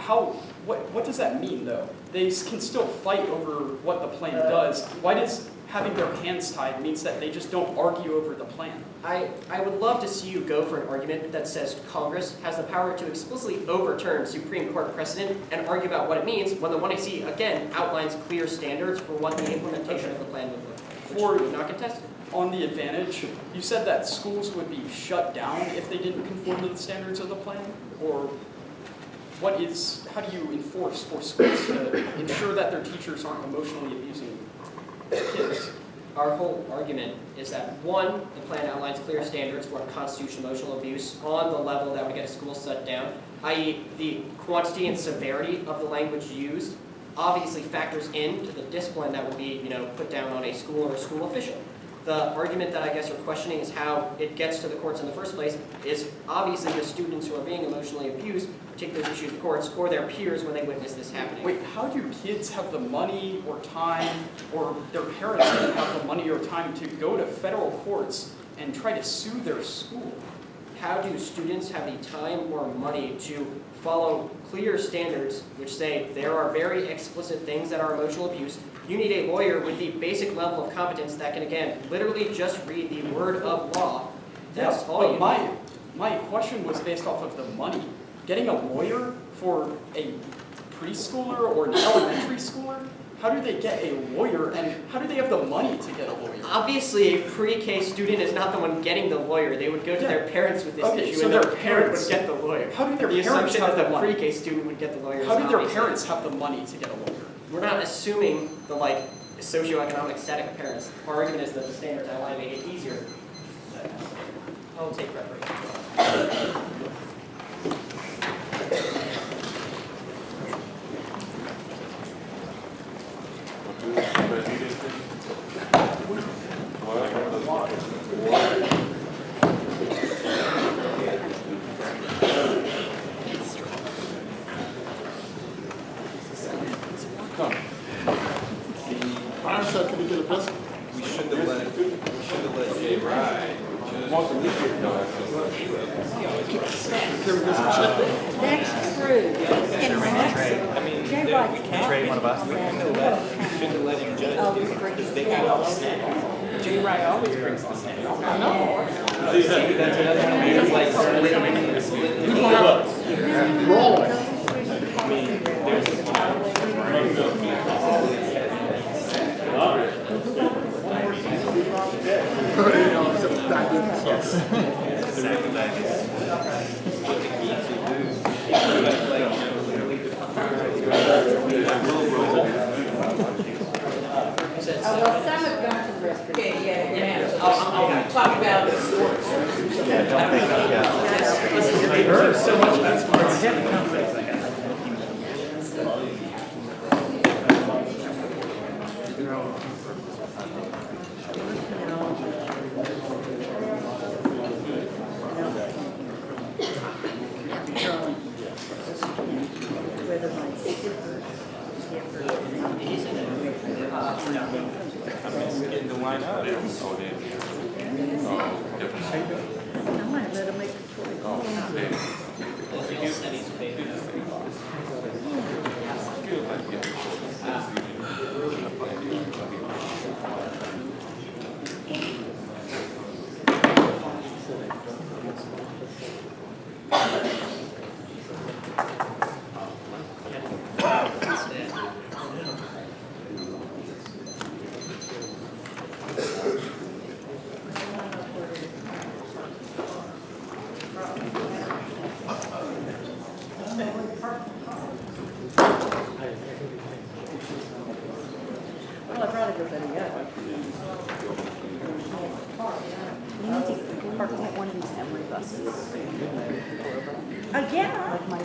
what does that mean, though? They can still fight over what the plan does. Why does having their hands tied means that they just don't argue over the plan?
I would love to see you go for an argument that says Congress has the power to explicitly overturn Supreme Court precedent and argue about what it means when the 1AC, again, outlines clear standards for what the implementation of the plan would look like, which we would not contest.
On the advantage, you said that schools would be shut down if they didn't conform to the standards of the plan? Or how do you enforce for schools to ensure that their teachers aren't emotionally abusing kids?
Our whole argument is that, one, the plan outlines clear standards for what constitutes emotional abuse on the level that would get a school shut down, i.e. the quantity and severity of the language used obviously factors into the discipline that would be, put down on a school or a school official. The argument that I guess you're questioning is how it gets to the courts in the first place is obviously the students who are being emotionally abused take those issues to courts or their peers when they witness this happening.
Wait, how do kids have the money or time, or their parents have the money or time to go to federal courts and try to sue their school?
How do students have the time or money to follow clear standards which say there are very explicit things that are emotional abuse? You need a lawyer with the basic level of competence that can, again, literally just read the word of law. That's
Yes,
all you
but
need.
my question was based off of the money. Getting a lawyer for a preschooler or an elementary schooler? How do they get a lawyer, and how do they have the money to get a lawyer?
Obviously, a pre-K student is not the one getting the lawyer. They would go to their parents with this
Okay,
issue,
so
and their
their
parent
parents-
would get the lawyer.
How do their
The
parents
assumption
have
that
the
the
money?
pre-K student would get the lawyer is
How do their
obviously-
parents have the money to get a lawyer?
We're not assuming the socioeconomic status of parents. Our argument is that the standards outlined make it easier. I'll take preparation.
So can we get a biscuit?
We shouldn't have let Jay ride.
That's true.
I mean,
Jay Wright.
we can't trade one of us. We shouldn't have let him judge it because they got all the snacks. Jay Wright always brings the snacks. I know. See, that's another one. It's like splitting the
Roll.
I mean, there's
Well, some have gone to the restaurant. Yeah. I'll talk about it.
getting the line up. Oh, they
I might let him make the choice. Well, I'd rather go better yet.
We need to park at one of these Emory buses.
Yeah.
Like my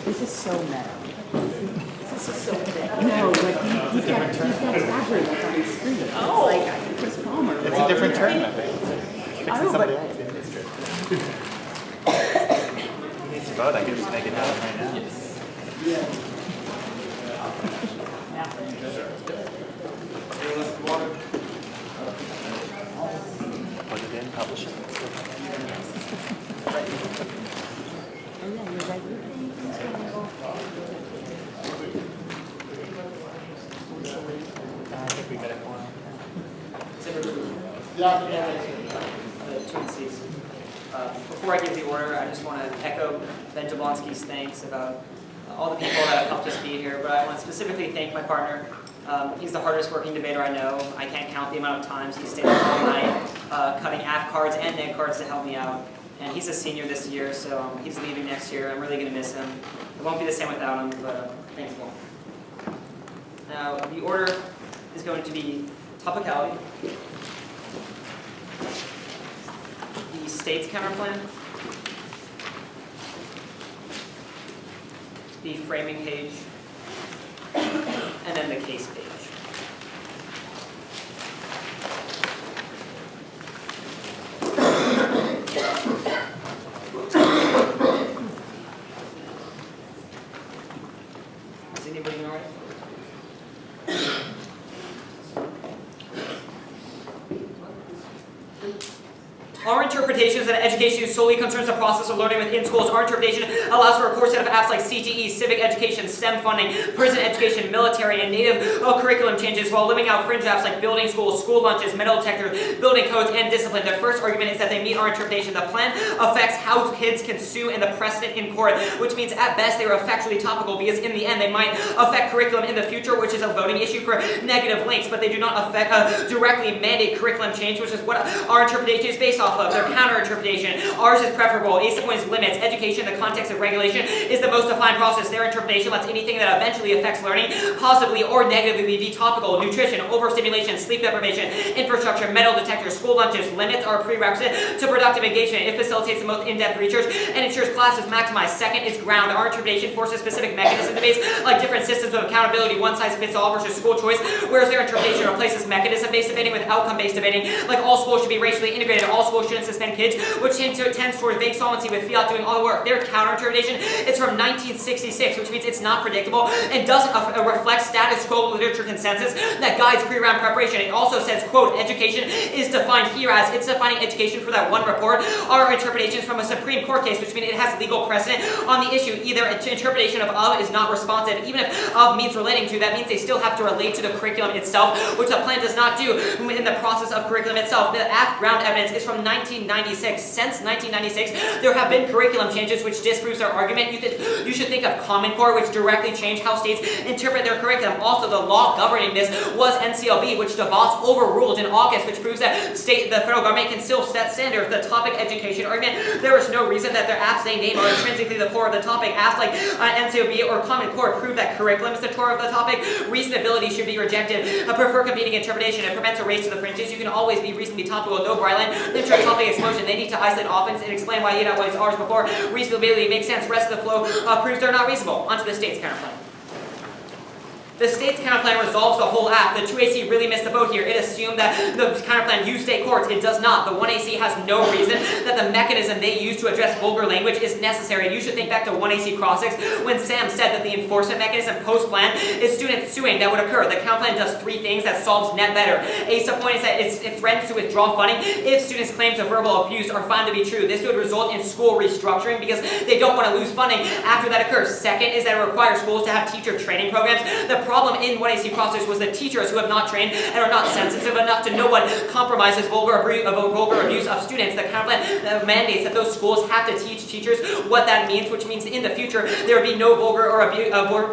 This is so meta. This is so meta. No, like he's got Abry like on his screen. It's like Chris Palmer.
It's a different turn, I think.
I know,
Somebody
but
else in district. He needs to vote, I can just make it happen right now. Plug it in,
Before I give the order, I just want to echo Ben Jablonski's thanks about all the people that have helped us be here, but I want to specifically thank my partner. He's the hardest working debater I know. I can't count the amount of times he stayed up all night cutting AF cards and neg cards to help me out. And he's a senior this year, so he's leaving next year. I'm really going to miss him. It won't be the same without him, but thanks for him. Now, the order is going to be topicality, the state's counterplan, the framing page, and then the case page. Is anybody all right? Our interpretations that education solely concerns the process of learning within schools. Our interpretation allows for a core set of apps like CTE, civic education, STEM funding, prison education, military, and native curriculum changes, while limiting out fringe apps like building schools, school lunches, metal detectors, building codes, and discipline. The first argument is that they meet our interpretation. The plan affects how kids can sue and the precedent in court, which means at best they are effectually topical because in the end they might affect curriculum in the future, which is a voting issue for negative links, but they do not affect directly mandate curriculum change, which is what our interpretation is based off of. Their counter-interpretation. Ours is preferable. ACE points limits. Education in the context of regulation is the most defined process. Their interpretation lets anything that eventually affects learning positively or negatively be topical. Nutrition, overstimulation, sleep deprivation, infrastructure, metal detectors, school lunches. Limits are a prerequisite to productive engagement. It facilitates the most in-depth research and ensures classes maximize. Second is ground. Our interpretation forces specific mechanism debates like different systems of accountability, one size fits all versus school choice, whereas their interpretation replaces mechanism-based debating with outcome-based debating. Like all schools should be racially integrated, all schools shouldn't suspend kids, which tends toward vague solvency with fiat doing all the work. Their counter-interpretation is from 1966, which means it's not predictable and doesn't reflect status quo literature consensus that guides pre-round preparation. It also says, quote, education is defined here as it's defining education for that one report. Our interpretation is from a Supreme Court case, which means it has legal precedent on the issue. Either interpretation of is not responsive, even if of means relating to, that means they still have to relate to the curriculum itself, which the plan does not do in the process of curriculum itself. The ground evidence is from 1996. Since 1996, there have been curriculum changes which disproves their argument. You should think of Common Core, which directly changed how states interpret their curriculum. Also, the law governing this was NCLB, which DeVos overruled in August, which proves that the federal government can still set standards. The topic education argument, there is no reason that their apps they name are intrinsically the core of the topic. Apps like NCLB or Common Core prove that curriculum is the core of the topic. Reasonability should be rejected. I prefer competing interpretation. It prevents a race to the fringes. You can always be reasonably topical. No Bryland. Then topic explosion. They need to isolate offense and explain why was ours before. Reasonability makes sense. Rest of the flow proves they're not reasonable. Onto the state's counterplan. The state's counterplan resolves the whole act. The 2AC really missed the boat here. It assumed that the counterplan used state courts. It does not. The 1AC has no reason that the mechanism they use to address vulgar language is necessary. You should think back to 1AC Crossix when Sam said that the enforcement mechanism post-plan is student suing that would occur. The counterplan does three things that solves net better. ACE point is that it threatens to withdraw funding if students' claims of verbal abuse are found to be true. This would result in school restructuring because they don't want to lose funding after that occurs. Second is that it requires schools to have teacher training programs. The problem in 1AC Crossix was the teachers who have not trained and are not sensitive enough to know what compromises vulgar abuse of students. The counterplan mandates that those schools have to teach teachers what that means, which means in the future there would be no vulgar or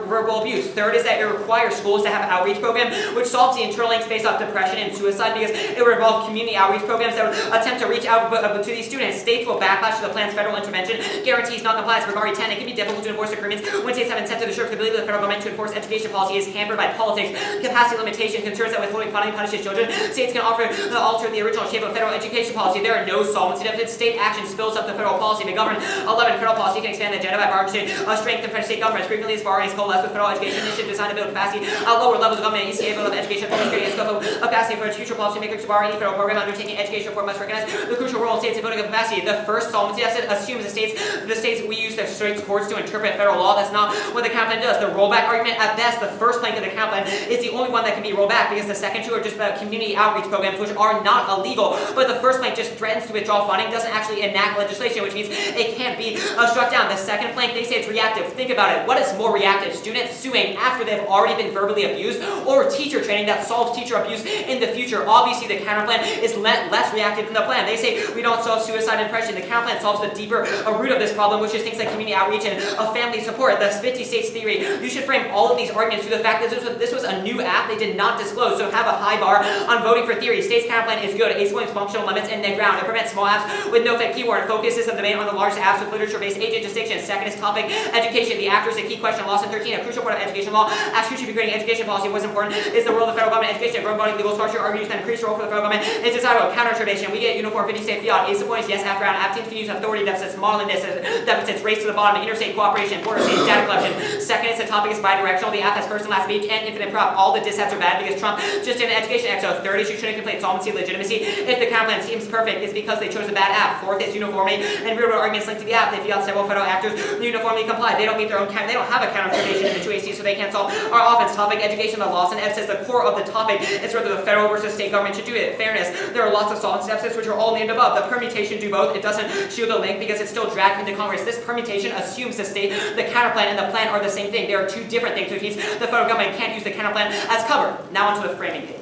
verbal abuse. Third is that it requires schools to have an outreach program which solves the interlinks based off depression and suicide because it would involve community outreach programs that would attempt to reach out to these students. States will backlash to the plan's federal intervention, guarantees non-compliance for RE10. It can be difficult to enforce agreements when states have incentive to assure the ability of the federal government to enforce education policy is hampered by politics, capacity limitation, concerns that withholding funding punishes children. States can alter the original shape of federal education policy. There are no solvency deficits. State action spills up the federal policy. McGovern 11 federal policy can expand the agenda by borrowing strength and state governments. Frequently, this borrowing is coalesced with federal education initiative designed to build capacity at lower levels of government. ECA build up education for creating a scope of capacity for its future policymakers to borrow any federal program undertaking education reform must recognize the crucial role of states in building up capacity. The first solvency deficit assumes the states we use the states courts to interpret federal law. That's not what the counterplan does. The rollback argument, at best, the first first plank of the counterplan is the only one that can be rolled back because the second two are just about community outreach programs, which are not illegal. But the first plank just threatens to withdraw funding, doesn't actually enact legislation, which means it can't be struck down. The second plank, they say it's reactive. Think about it. What is more reactive? Students suing after they've already been verbally abused, or teacher training that solves teacher abuse in the future? Obviously, the counterplan is less reactive than the plan. They say we don't solve suicide and depression. The counterplan solves the deeper root of this problem, which is things like community outreach and family support. The 50 states theory. You should frame all of these arguments through the fact that this was a new app they did not disclose, so have a high bar on voting for theory. State's counterplan is good. It explains functional limits and net ground. It prevents small apps with no fake keyword. Focuses the debate on the largest apps with literature-based agent distinction. Second is topic education. The actor is a key question. Lost in 13. A crucial part of education law. Asks who should be creating education policy. What's important is the role of the federal government in education. Growing body legal structure argues that increased role for the federal government is desirable. Counter-intervention. We get uniform 50-state fiat. Ace of points. Yes, after round. App teams can use authority deficits, modeling deficits, race to the bottom, interstate cooperation, border states, data collection. Second is the topic is bidirectional. The app has first and last speech and infinite prop. All the dishabs are bad because Trump just did an education exo. Third is you shouldn't complain solvency, legitimacy. If the counterplan seems perfect, it's because they chose a bad app. Fourth is uniformity and real-world arguments linked to the app. They fiat several federal actors uniformly comply. They don't meet their own they don't have a counter-intervention in the 2AC, so they can't solve our offense. Topic education. The Lawson Ed says the core of the topic is whether the federal versus state government should do it. Fairness. There are lots of solvency deficits which are all named above. The permutation do both. It doesn't shield the link because it's still dragged into Congress. This permutation assumes the state, the counterplan, and the plan are the same thing. They are two different things, which means the federal government can't use the counterplan as cover. Now onto the framing page.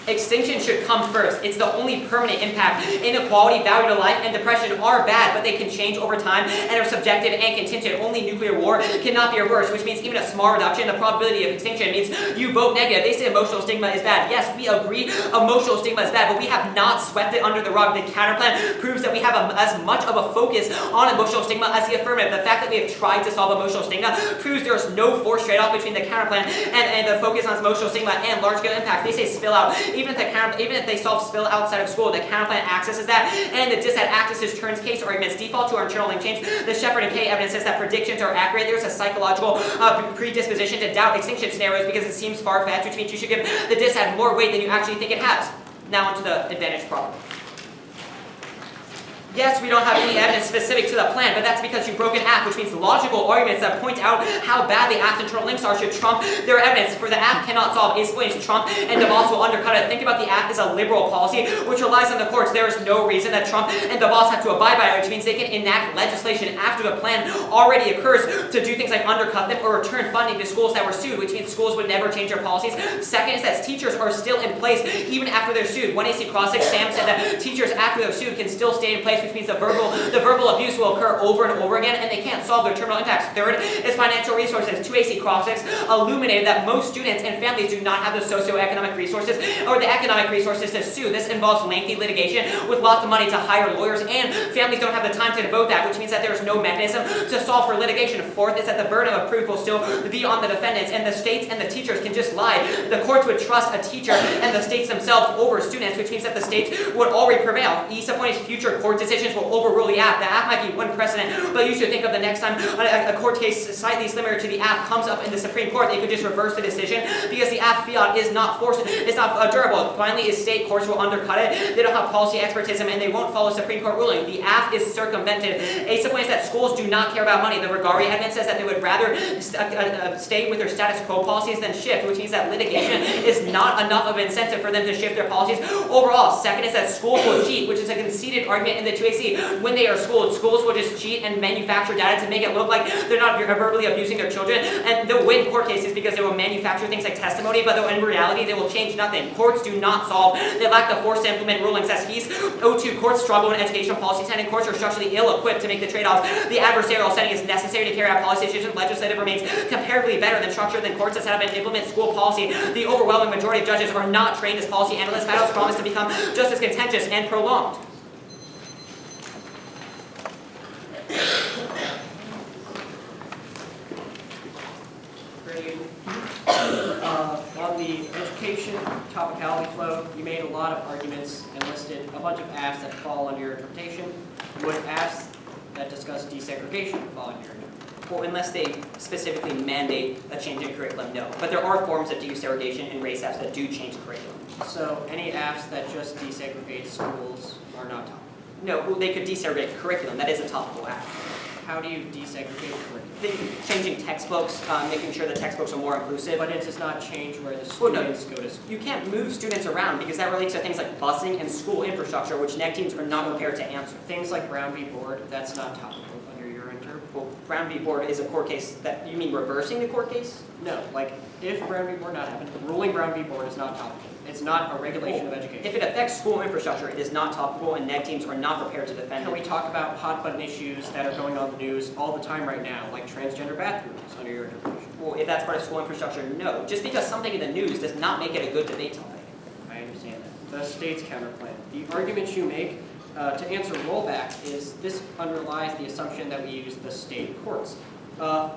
Extinction should come first. It's the only permanent impact. Inequality, value to life, and depression are bad, but they can change over time and are subjective and contingent. Only nuclear war cannot be reversed, which means even a small reduction in the probability of extinction means you vote negative. They say emotional stigma is bad. Yes, we agree emotional stigma is bad, but we have not swept it under the rug. The counterplan proves that we have as much of a focus on emotional stigma as the affirmative. The fact that we have tried to solve emotional stigma proves there is no forced trade-off between the counterplan and the focus on emotional stigma and large-scale impact. They say spill out. Even if they solve spill outside of school, the counterplan accesses that, and the dis that accesses turns case arguments default to our internal link chains. The Shepard and Kay evidence says that predictions are accurate. There's a psychological predisposition to doubt extinction scenarios because it seems far-fetched, which means you should give the dis more weight than you actually think it has. Now onto the advantage problem. Yes, we don't have any evidence specific to the plan, but that's because you broke an app, which means logical arguments that point out how bad the app's internal links are should trump their evidence. For the app cannot solve explains Trump and DeVos will undercut it. Think about the app as a liberal policy, which relies on the courts. There is no reason that Trump and DeVos have to abide by it, which means they can enact legislation after the plan already occurs to do things like undercut them or return funding to schools that were sued, which means schools would never change their policies. Second is that teachers are still in place even after they're sued. 1AC Crossix, Sam said that teachers after they're sued can still stay in place, which means the verbal abuse will occur over and over again, and they can't solve their terminal impacts. Third is financial resources. 2AC Crossix illuminated that most students and families do not have the socioeconomic resources or the economic resources to sue. This involves lengthy litigation with lots of money to hire lawyers, and families don't have the time to devote that, which means that there is no mechanism to solve for litigation. Fourth is that the burden of proof will still be on the defendants, and the states and the teachers can just lie. The courts would trust a teacher and the states themselves over students, which means that the states would already prevail. ESA points future court decisions will overrule the app. The app might be one precedent, but you should think of the next time a court case slightly similar to the app comes up in the Supreme Court, they could just reverse the decision because the app fiat is not forced, it's not durable. Finally, is state courts will undercut it. They don't have policy expertism and they won't follow Supreme Court ruling. The app is circumvented. ASA points that schools do not care about money. The Regari evidence says that they would rather stay with their status quo policies than shift, which means that litigation is not enough of an incentive for them to shift their policies overall. Second is that schools will cheat, which is a conceded argument in the 2AC. When they are schooled, schools will just cheat and manufacture data to make it look like they're not verbally abusing their children, and they'll win court cases because they will manufacture things like testimony, but in reality they will change nothing. Courts do not solve. They lack the force to implement rulings. As he's O2, courts struggle in educational policy setting. Courts are structurally ill-equipped to make the trade-offs. The adversarial setting is necessary to carry out policy decisions. Legislative remains comparatively better than structure than courts that set up and implement school policy. The overwhelming majority of judges are not trained as policy analysts. Battles promise to become just as contentious and prolonged. On the education topicality flow, you made a lot of arguments and listed a bunch of apps that fall under your interpretation. Would apps that discuss desegregation fall under your interpretation? Well, unless they specifically mandate a change in curriculum, no. But there are forms of desegregation in race apps that do change curriculum. So any apps that just desegregate schools are not topical. No, well, they could desegregate curriculum. That is a topical app. How do you desegregate curriculum?
Changing textbooks, making sure the textbooks are more inclusive.
But it does not change where the
Well, no.
students go to school.
You can't move students around because that relates to things like busing and school infrastructure, which NEC teams are not prepared to answer.
Things like Brown v. Board, that's not topical under your interp.
Well, Brown v. Board is a court case that, you mean reversing the court case?
No, like, if Brown v. Board not happened, ruling Brown v. Board is not topical. It's not a regulation of education.
If it affects school infrastructure, it is not topical and NEC teams are not prepared to defend
Can we
it.
talk about hot button issues that are going on the news all the time right now, like transgender bathrooms under your interpretation?
Well, if that's part of school infrastructure, no. Just because something in the news does not make it a good debate topic.
I understand that. The state's counterplan. The arguments you make to answer rollback is this underlies the assumption that we use the state courts.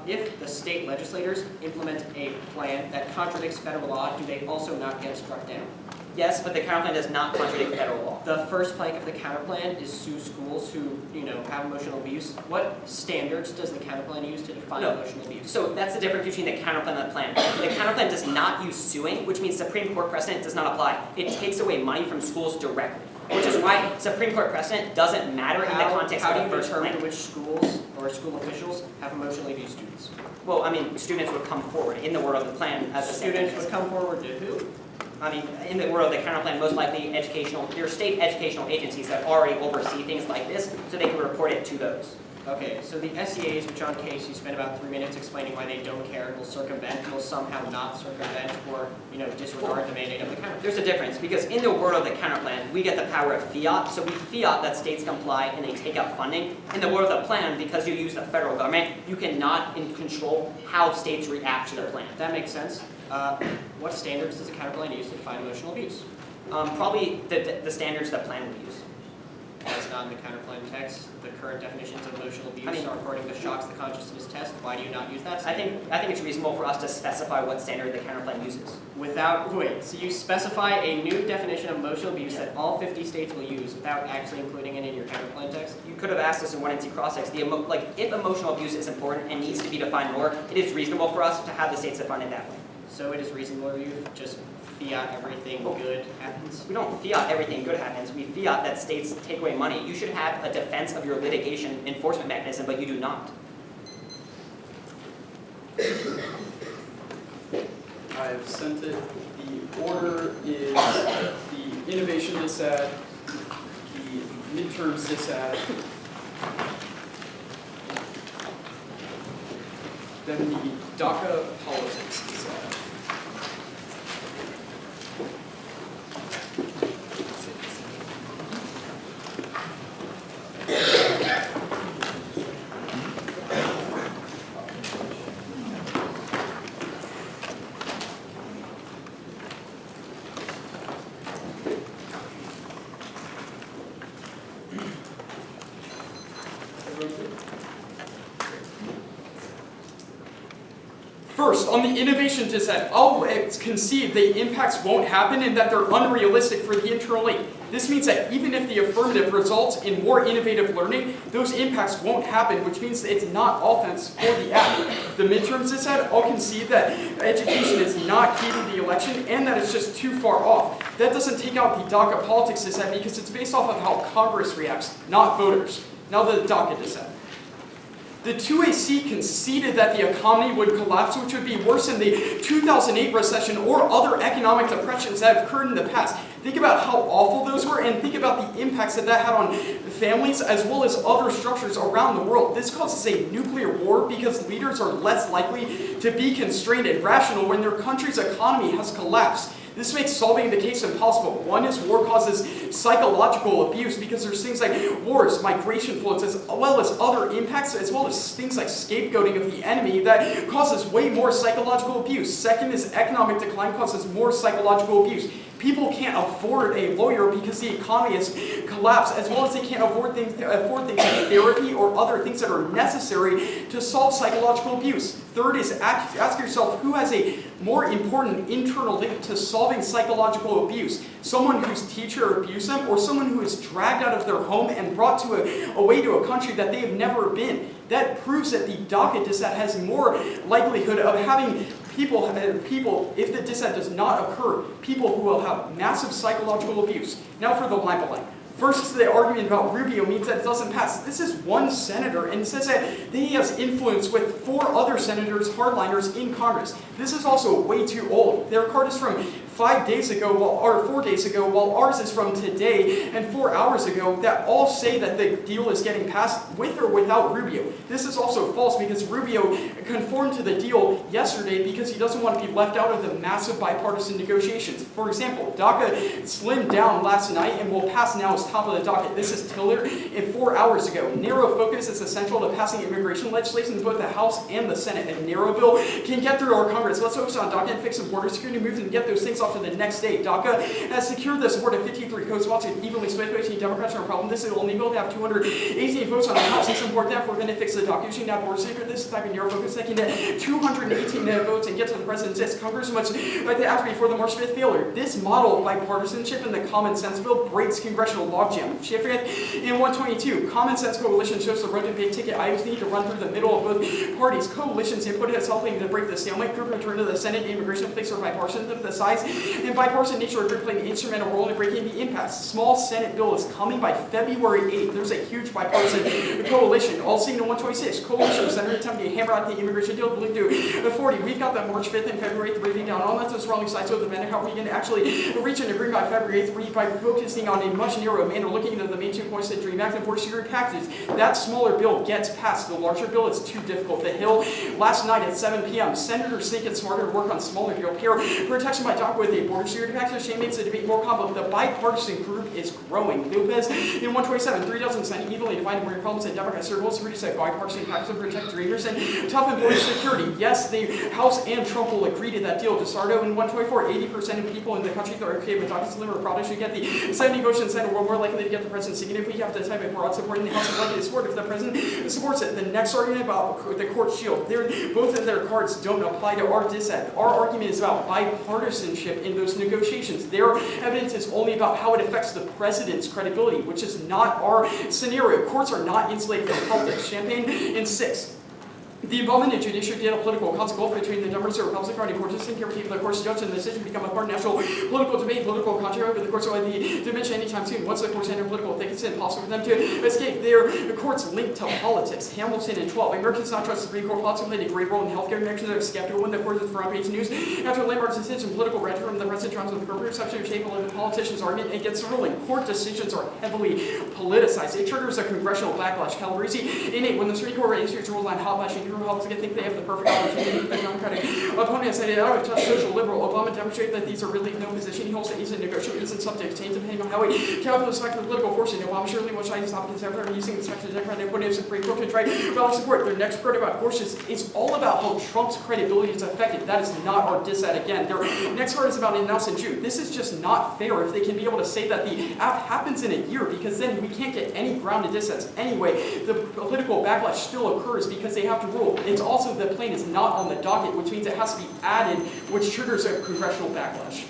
If the state legislators implement a plan that contradicts federal law, do they also not get struck down?
Yes, but the counterplan does not contradict federal law.
The first plank of the counterplan is sue schools who, have emotional abuse. What standards does the counterplan use to define
No.
emotional abuse?
So that's the difference between the counterplan and the plan. The counterplan does not use suing, which means Supreme Court precedent does not apply. It takes away money from schools directly, which is why Supreme Court precedent doesn't matter in the context
How
of
do
the
you
first
determine
plan.
which schools or school officials have emotionally abused students?
Well, I mean, students would come forward in the world of the plan as a
Students would come forward to who?
I mean, in the world of the counterplan, most likely your state educational agencies that already oversee things like this, so they can report it to those.
Okay, so the SEAs, which on case you spent about 3 minutes explaining why they don't care and will circumvent, will somehow not circumvent or, disregard the mandate of the counterplan.
There's a difference, because in the world of the counterplan, we get the power of fiat, so we fiat that states comply and they take out funding. In the world of the plan, because you use the federal government, you cannot control how states react to the plan.
That makes sense. What standards does the counterplan use to define emotional abuse?
Probably the standards the plan would use.
That's not in the counterplan text. The current definitions of emotional abuse are according to Shocks the Consciousness test. Why do you not use that
I
standard?
think it's reasonable for us to specify what standard the counterplan uses.
So you specify a new definition of emotional abuse that all 50 states will use without actually including it in your counterplan text?
You could have asked us in 1NC cross-text, if emotional abuse is important and needs to be defined more, it is reasonable for us to have the states define it that way.
So it is reasonable for you to just fiat everything good happens?
We don't fiat everything good happens, we fiat that states take away money. You should have a defense of your litigation enforcement mechanism, but you do not.
I've sent it. The order is the innovation dissad, the midterms dissad, then the DACA politics dissad. First, on the innovation dissent, I'll concede the impacts won't happen and that they're unrealistic for the internal aid. This means that even if the affirmative results in more innovative learning, those impacts won't happen, which means that it's not offense for the act. The midterms dissent, I'll concede that education is not key to the election and that it's just too far off. That doesn't take out the DACA politics dissent because it's based off of how Congress reacts, not voters. Now the DACA dissent. The 2AC conceded that the economy would collapse, which would be worse than the 2008 recession or other economic depressions that have occurred in the past. Think about how awful those were and think about the impacts that had on families as well as other structures around the world. This causes a nuclear war because leaders are less likely to be constrained and rational when their country's economy has collapsed. This makes solving the case impossible. One is war causes psychological abuse because there's things like wars, migration flows, as well as other impacts, as well as things like scapegoating of the enemy that causes way more psychological abuse. Second is economic decline causes more psychological abuse. People can't afford a lawyer because the economy has collapsed, as well as they can't afford things like therapy or other things that are necessary to solve psychological abuse. Third is ask yourself who has a more important internal link to solving psychological abuse. Someone whose teacher abused them or someone who is dragged out of their home and brought away to a country that they have never been. That proves that the DACA dissent has more likelihood of having people, if the dissent does not occur, people who will have massive psychological abuse. Now for the line by line. versus the argument about Rubio means that it doesn't pass. This is one senator, and it says that he has influence with 4 other senators, hardliners in Congress. This is also way too old. Their card is from 5 days ago, or 4 days ago, while ours is from today and 4 hours ago, that all say that the deal is getting passed with or without Rubio. This is also false because Rubio conformed to the deal yesterday because he doesn't want to be left out of the massive bipartisan negotiations. For example, DACA slimmed down last night and will pass now as top of the docket. This is Tiller in 4 hours ago. Narrow focus is essential to passing immigration legislation in both the House and the Senate. A narrow bill can get through our Congress. Let's focus on DACA and fix some border security moves and get those things off to the next day. DACA has secured the support of 53 co-sponsors and evenly split between Democrats and Republicans. This will enable to have 218 votes on the House. It's important that if we're going to fix the DACA issue, now border security, this type of narrow focus that can get 218 votes and get to the president's desk. Congress must like the act before the March 5th failure. This model of bipartisanship in the Common Sense bill breaks congressional logjam. Shift in 122, Common Sense coalition shows the road to big ticket items need to run through the middle of both parties. Coalition's input is helping to break the stalemate. Group return to the Senate immigration place or bipartisan. The size and bipartisan nature of group playing an instrumental role in breaking the impasse. Small Senate bill is coming by February 8th. There's a huge bipartisan coalition. All seen in 126. Coalition Senator attempting to hammer out the immigration deal. Believe to 40. We've got the March 5th and February 8th breathing down. All that's those wrong sides of the event. How are we going to actually reach an agreement by February 8th by focusing on a much narrower manner, looking into the main 2 points that Dream Act and border security packages. That smaller bill gets passed. The larger bill is too difficult. The Hill last night at 7 p.m. Senators think it's smarter to work on smaller bill pair protection by DACA with a border security package. Shane makes the debate more complex. The bipartisan group is growing. Lopez in 127, 3 dozen Senate evenly divided border problems and Democrats circles reduce a bipartisan package to protect dreamers and toughen border security. Yes, the House and Trump will agree to that deal. DeSardo in 124, 80% of people in the country that are okay with DACA's limit product should get the 70 votes in the Senate. We're more likely to get the presidency. And if we have the type of broad support in the House, is likely to support if the president supports it. The next argument about the court shield. Both of their cards don't apply to our dissent. Our argument is about bipartisanship in those negotiations. Their evidence is only about how it affects the president's credibility, which is not our scenario. Courts are not insulated from politics. Champagne in 6. The involvement in judicial data political consequence between the Democrats and Republicans regarding court system can keep the court's judge and the decision become a part of national political debate, political controversy, but the courts will be diminished anytime soon. Once the courts enter political, they it's impossible for them to escape. The courts linked to politics. Hamilton in 12. Americans not trust the Supreme Court. Politics played a great role in healthcare. Americans are skeptical when the court is front page news. After a landmark decision, political rhetoric from the president terms of the appropriate perception of shape of the politicians' argument against the ruling. Court decisions are heavily politicized. It triggers a congressional backlash. Calabresi in 8. When the Supreme Court issues rules on hot bashing, Republicans think they have the perfect opportunity to the Democratic opponent said it out of touch social liberal. Obama demonstrated that these are really no position. He holds that he's in negotiations and subject to change depending on how he calculates the political force. Obama surely will try to stop his effort using the spectrum of Democratic opponents Supreme Court to try to support. Their next quote about course is all about how Trump's credibility is affected. That is not our dissent again. Their next part is about announcing June. This is just not fair if they can be able to say that the app happens in a year because then we can't get any grounded dissents. Anyway, the political backlash still occurs because they have to rule. It's also the plane is not on the docket, which means it has to be added, which triggers a congressional backlash.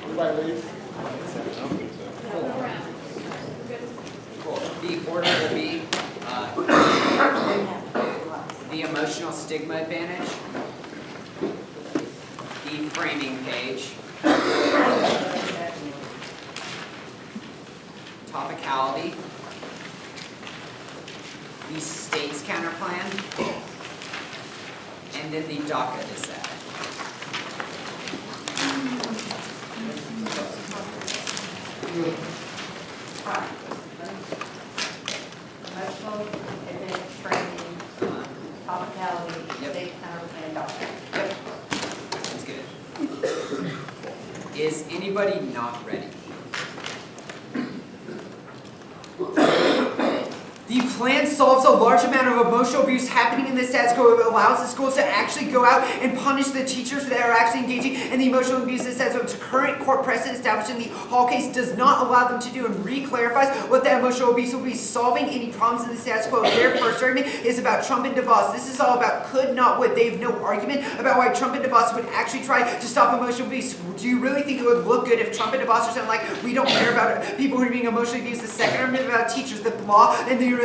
Everybody leave?
The order will be the emotional stigma advantage, the framing page, topicality, the state's counterplan, and then the DACA dissent.
Emotional advantage, training, topicality, state counterplan, doctor.
Yep, that's good. Is anybody not ready? The plan solves a large amount of emotional abuse happening in the status quo. It allows the schools to actually go out and punish the teachers that are actually engaging in the emotional abuse in the status quo. Its current court precedent established in the Hall case does not allow them to do, and re-clarifies what that emotional abuse will be, solving any problems in the status quo. Their first argument is about Trump and DeVos. This is all about could, not would. They have no argument about why Trump and DeVos would actually try to stop emotional abuse. Do you really think it would look good if Trump and DeVos are saying, like, we don't care about people who are being emotionally abused? The second argument about teachers, the law and the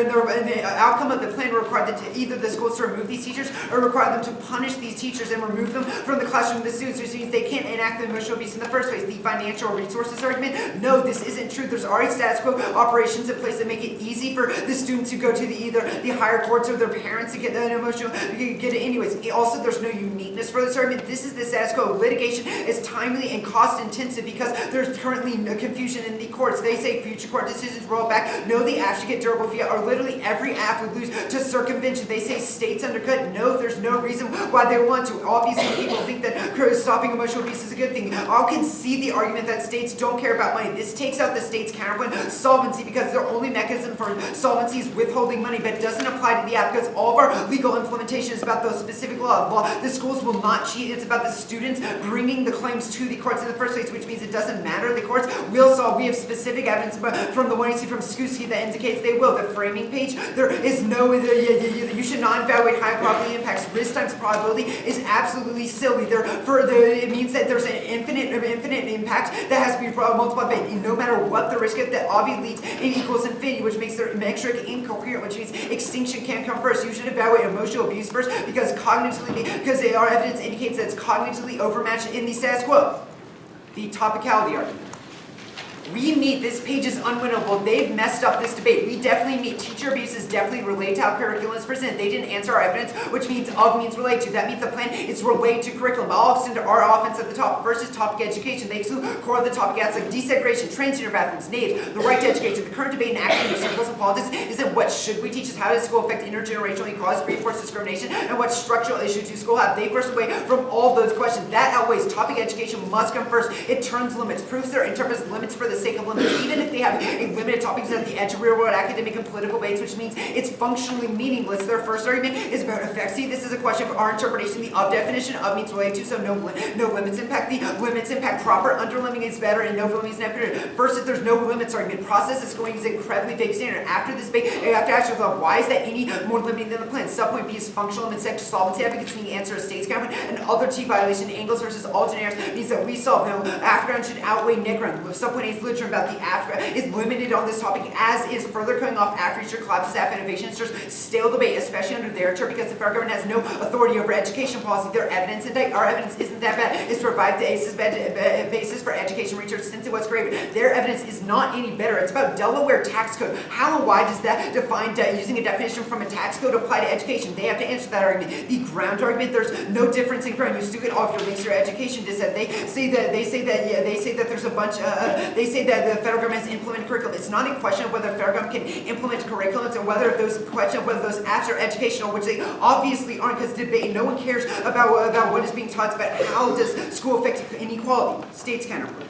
outcome of the plan required that either the schools to remove these teachers or require them to punish these teachers and remove them from the classroom of the students, which means they can't enact the emotional abuse in the first place. The financial resources argument, no, this isn't true. There's already status quo operations in place that make it easy for the students to go to either the higher courts or their parents to get that emotional, get it anyways. Also, there's no uniqueness for this argument. This is the status quo. Litigation is timely and cost intensive because there's currently confusion in the courts. They say future court decisions roll back. No, they actually get durable fiat, or literally every act would lose to circumvention. They say states undercut. No, there's no reason why they want to. Obviously, people think that stopping emotional abuse is a good thing. I'll concede the argument that states don't care about money. This takes out the state's counterplan solvency because their only mechanism for solvency is withholding money, but it doesn't apply to the app because all of our legal implementation is about those specific law. The schools will not cheat. It's about the students bringing the claims to the courts in the first place, which means it doesn't matter. The courts will solve. We have specific evidence from the one you see from Skuski that indicates they will. The framing framing page, there is no, you should not evaluate high probability impacts. Risk times probability is absolutely silly. It means that there's an infinite impact that has to be multiplied by no matter what the risk of that obviously leads it equals infinity, which makes the metric incoherent, which means extinction can't come first. You should evaluate emotional abuse first because our evidence indicates that it's cognitively overmatched in the status quo. The topicality argument. We meet, this page is unwinnable. They've messed up this debate. We definitely meet. Teacher abuse is definitely related to how curriculum is presented. They didn't answer our evidence, which means of means related to. That means the plan is related to curriculum. I'll extend our offense at the top. First is topic education. They exclude core of the topic acts like desegregation, transgender bathrooms, names, the right to education. The current debate in academic circles and politics is that what should we teach us? How does school affect intergenerational equality, reinforce discrimination, and what structural issues do school have? They first away from all those questions. That outweighs topic education must come first. It turns limits, proves their interprets limits for the sake of limits, even if they have a limited topics at the edge of real-world academic and political debates, which means it's functionally meaningless. Their first argument is about effects. See, this is a question of our interpretation. The of definition of means related to, so no limits impact. The limits impact proper, underlimiting is better, and no limits negative. First, if there's no limits argument, process is going to be incredibly vague standard. After this debate, you have to ask yourself, why is that any more limiting than the plan? Subpoint B is functional and sex solvency advocates the answer of states government, and other T violation, Angles versus all generics, means that we solve no Afghan should outweigh Negron. With subpoint A's literature about the Africa is limited on this topic, as is further cutting off Afro collapses after innovation. It's just stale debate, especially under their term, because the federal government has no authority over education policy. Their evidence indict, our evidence isn't that bad. It's to provide the basis for education research since it was created. Their evidence is not any better. It's about Delaware tax code. How and why does that define using a definition from a tax code apply to education? They have to answer that argument. The ground argument, there's no difference in ground. You still get all of your links to your education dissent. They say that there's a bunch. They say that the federal government has implemented curriculum. It's not a question of whether the federal government can implement curriculums and whether those question of whether those apps are educational, which they obviously aren't, because debate. No one cares about what is being taught. It's about how does school affect inequality. States counterplan.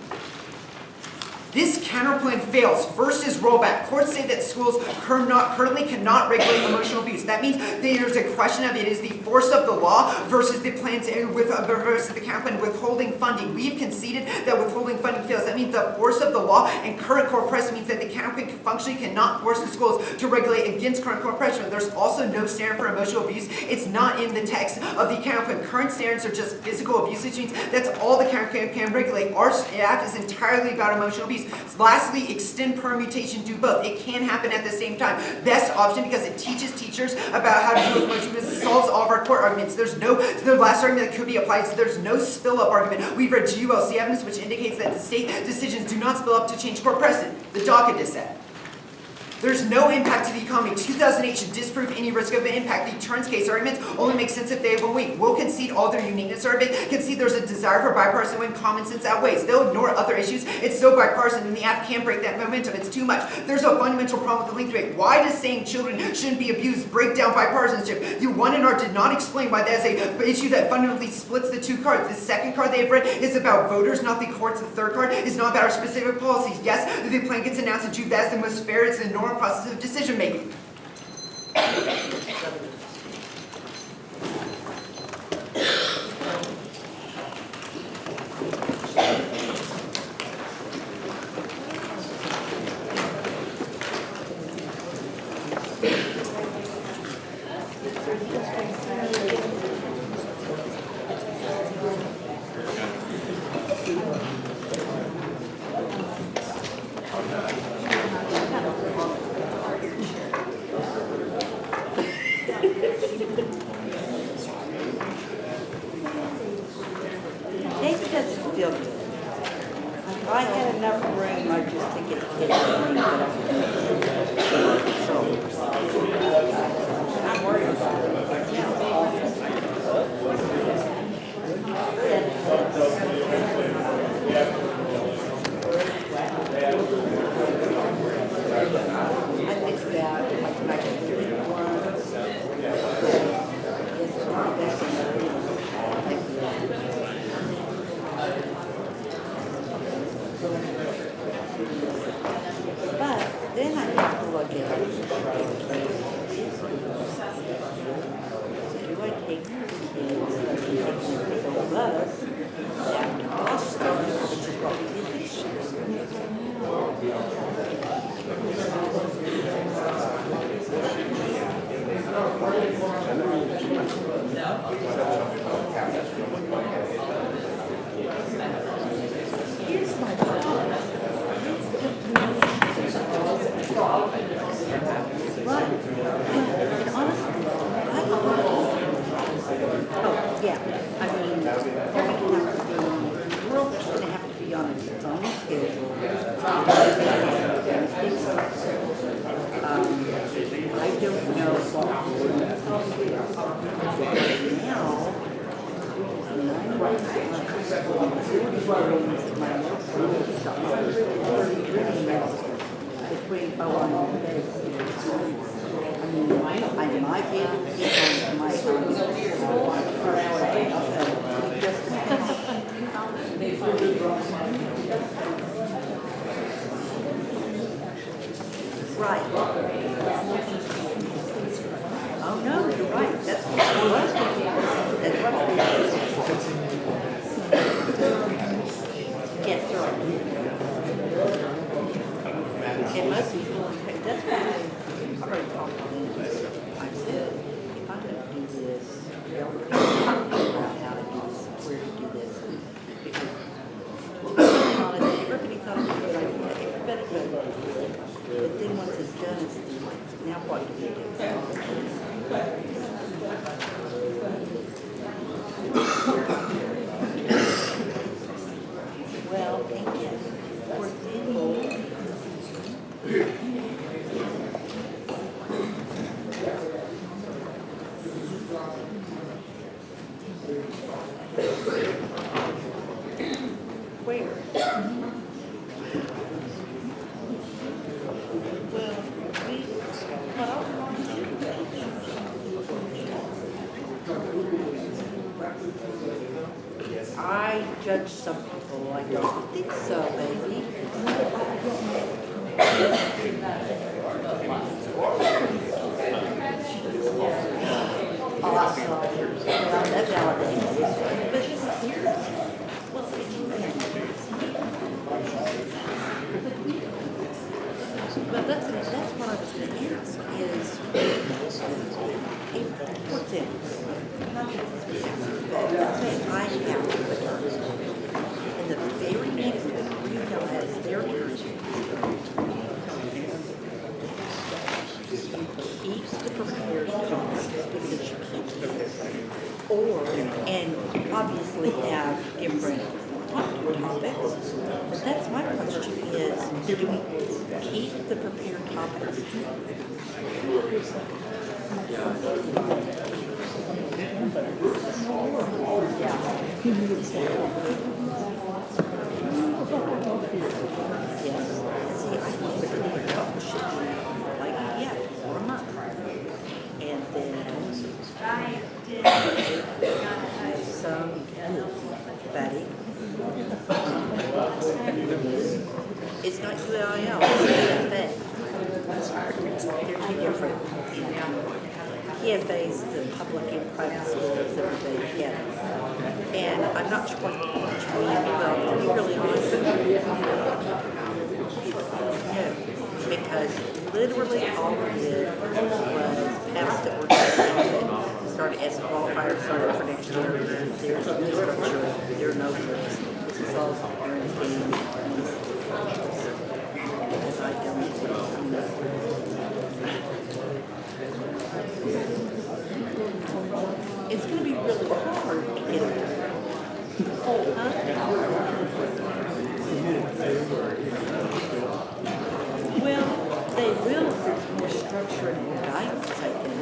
This counterplan fails. First is rollback. Courts say that schools currently cannot regulate emotional abuse. That means there's a question of it is the force of the law versus the plans versus the counterplan withholding funding. We've conceded that withholding funding fails. That means the force of the law and current court precedent means that the counterplan functionally cannot force the schools to regulate against current court precedent. There's also no standard for emotional abuse. It's not in the text of the counterplan. Current standards are just physical abuse, which means that's all the counterplan can regulate. Our act is entirely about emotional abuse. Lastly, extend permutation, do both. It can happen at the same time. Best option because it teaches teachers about how to deal with emotional abuse. It solves all of our court arguments. There's the last argument that could be applied. So there's no spill up argument. We've read GULC evidence which indicates that the state decisions do not spill up to change court precedent. The docket is set. There's no impact to the economy. 2008 should disprove any risk of an impact. The Turns case arguments only make sense if they have 1 week. We'll concede all their uniqueness argument. Concede there's a desire for bipartisan when common sense outweighs. They'll ignore other issues. It's so bipartisan and the app can't break that momentum. It's too much. There's a fundamental problem with the link debate. Why does saying children shouldn't be abused break down bipartisanship? You one and R did not explain why that's an issue that fundamentally splits the two cards. The second card they have read is about voters, not the courts. The third card is not about our specific policies. Yes, the plan gets announced in June. That's the most fair. It's the normal process of decision making.
David doesn't feel good. I had enough room, I just think it's getting I'm worried about it. But then I have to look at it. So do I take the bus down to Austin, which is what we did this year? Here's my problem. Right. And honestly, oh, yeah. I mean, everything has to be on, the world's going to have to be on its own schedule. I don't know what now. Between and I mean, I might be able to get on my right. Oh no, you're right. That's what it was. That's what it was. Yes, sir. It must be. That's why I already talked to them. I said, if I'm going to do this, they'll figure out how to do this, where to do this. Because everybody thought it was a good idea. Everybody thought it was good. But then once it's done, it's done. Now what do you do? Well, thank you. For example, where? Well, I judge some people. I don't think so, baby. Awesome. Well, that validates it. But But that's what I was going to ask is, if, for example, let's say I have a return, and the very next retail has their return, keep the prepared comments because you keep it. Or, and obviously have different topics, but that's my question is, do we keep the prepared topics? Yes. See, I think the prepared topics should be like, yeah, for a month. And then some Betty. It's not UIL, it's PFA. They're two different. PFA is the public and private schools, everybody gets. And I'm not sure what you mean, well, to be really honest, no, because literally all we did was pass the ordinance, started as qualifiers, started for next year. There's no structure, there are no groups. This is all parents being, because I don't know. It's going to be really hard to get it. Well, they will if there's more structure and more guidance, I think.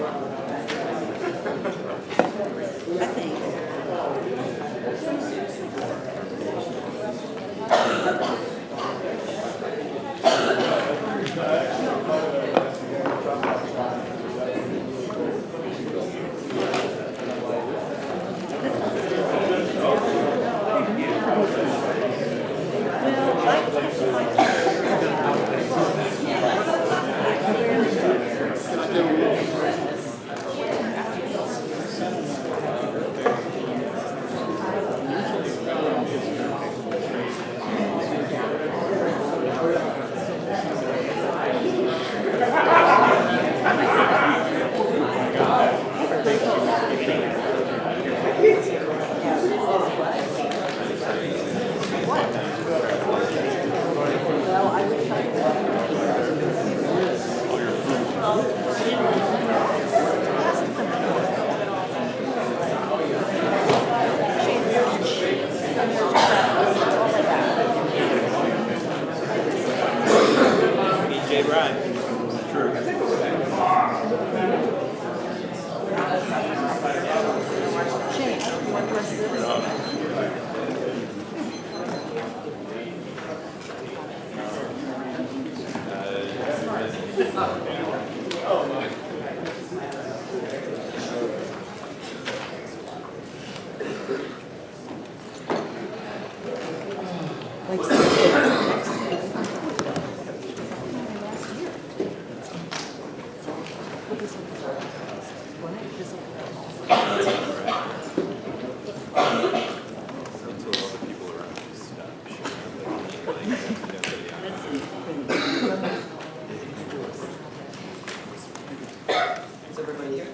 Is everybody here?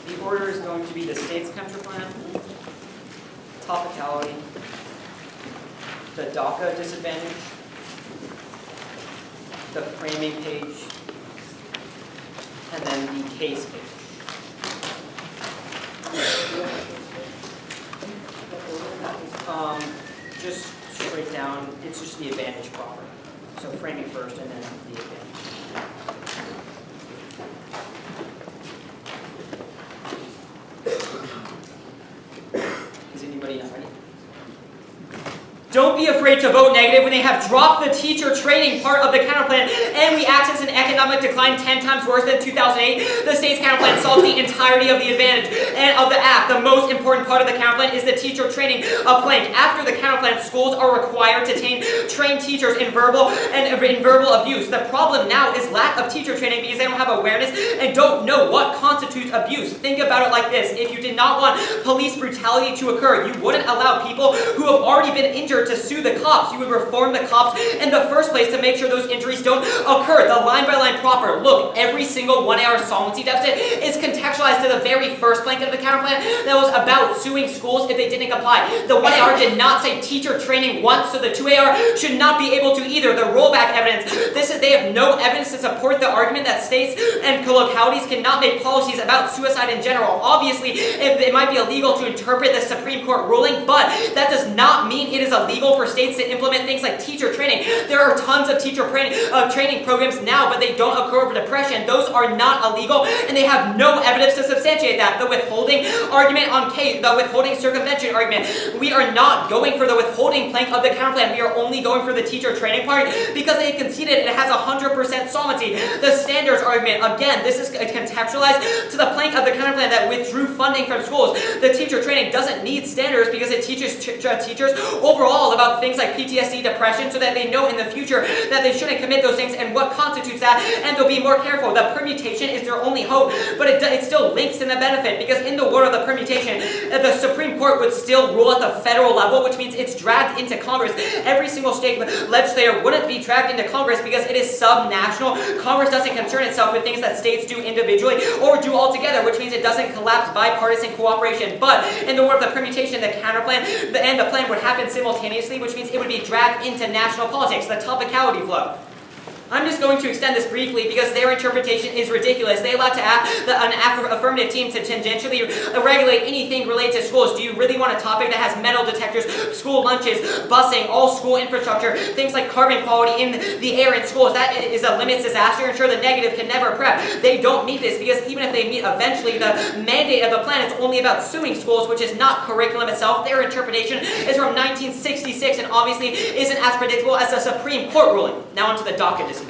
The order is going to be the state's counterplan, topicality, the DACA disadvantage, the framing page, and then the case page. Just straight down, it's just the advantage proper. So framing first and then the advantage. Is anybody not ready? Don't be afraid to vote negative when they have dropped the teacher training part of the counterplan and we access an economic decline 10 times worse than 2008. The state's counterplan solves the entirety of the advantage and of the act. The most important part of the counterplan is the teacher training plank. After the counterplan, schools are required to train teachers in verbal abuse. The problem now is lack of teacher training because they don't have awareness and don't know what constitutes abuse. Think about it like this. If you did not want police brutality to occur, you wouldn't allow people who have already been injured to sue the cops. You would reform the cops in the first place to make sure those injuries don't occur. The line by line proper. Look, every single 1 AR solvency deficit is contextualized to the very first plank of the counterplan that was about suing schools if they didn't comply. The 1 AR did not say teacher training once, so the 2 AR should not be able to either. The rollback evidence. They have no evidence to support the argument that states and localities cannot make policies about suicide in general. Obviously, it might be illegal to interpret the Supreme Court ruling, but that does not mean it is illegal for states to implement things like teacher training. There are tons of teacher training programs now, but they don't occur for depression. Those are not illegal, and they have no evidence to substantiate that. The withholding argument the withholding circumvention argument, we are not going for the withholding plank of the counterplan. We are only going for the teacher training part because they conceded it has 100% solvency. The standards argument, again, this is contextualized to the plank of the counterplan that withdrew funding from schools. The teacher training doesn't need standards because it teaches teachers overall about things like PTSD, depression, so that they know in the future that they shouldn't commit those things and what constitutes that, and they'll be more careful. The permutation is their only hope, but it still links in the benefit, because in the world of the permutation, the Supreme Court would still rule at the federal level, which means it's dragged into Congress. Every single state legislator wouldn't be dragged into Congress because it is sub-national. Congress doesn't concern itself with things that states do individually or do altogether, which means it doesn't collapse bipartisan cooperation. But in the world of the permutation, the counterplan and the plan would happen simultaneously, which means it would be dragged into national politics, the topicality flow. I'm just going to extend this briefly because their interpretation is ridiculous. They allow an affirmative team to tangentially regulate anything related to schools. Do you really want a topic that has metal detectors, school lunches, busing, all school infrastructure, things like carbon quality in the air in schools? That is a limits disaster, and sure, the negative can never prep. They don't meet this because even if they meet eventually, the mandate of the plan is only about suing schools, which is not curriculum itself. Their interpretation is from 1966 and obviously isn't as predictable as the Supreme Court ruling. Now onto the DACA disadvantage.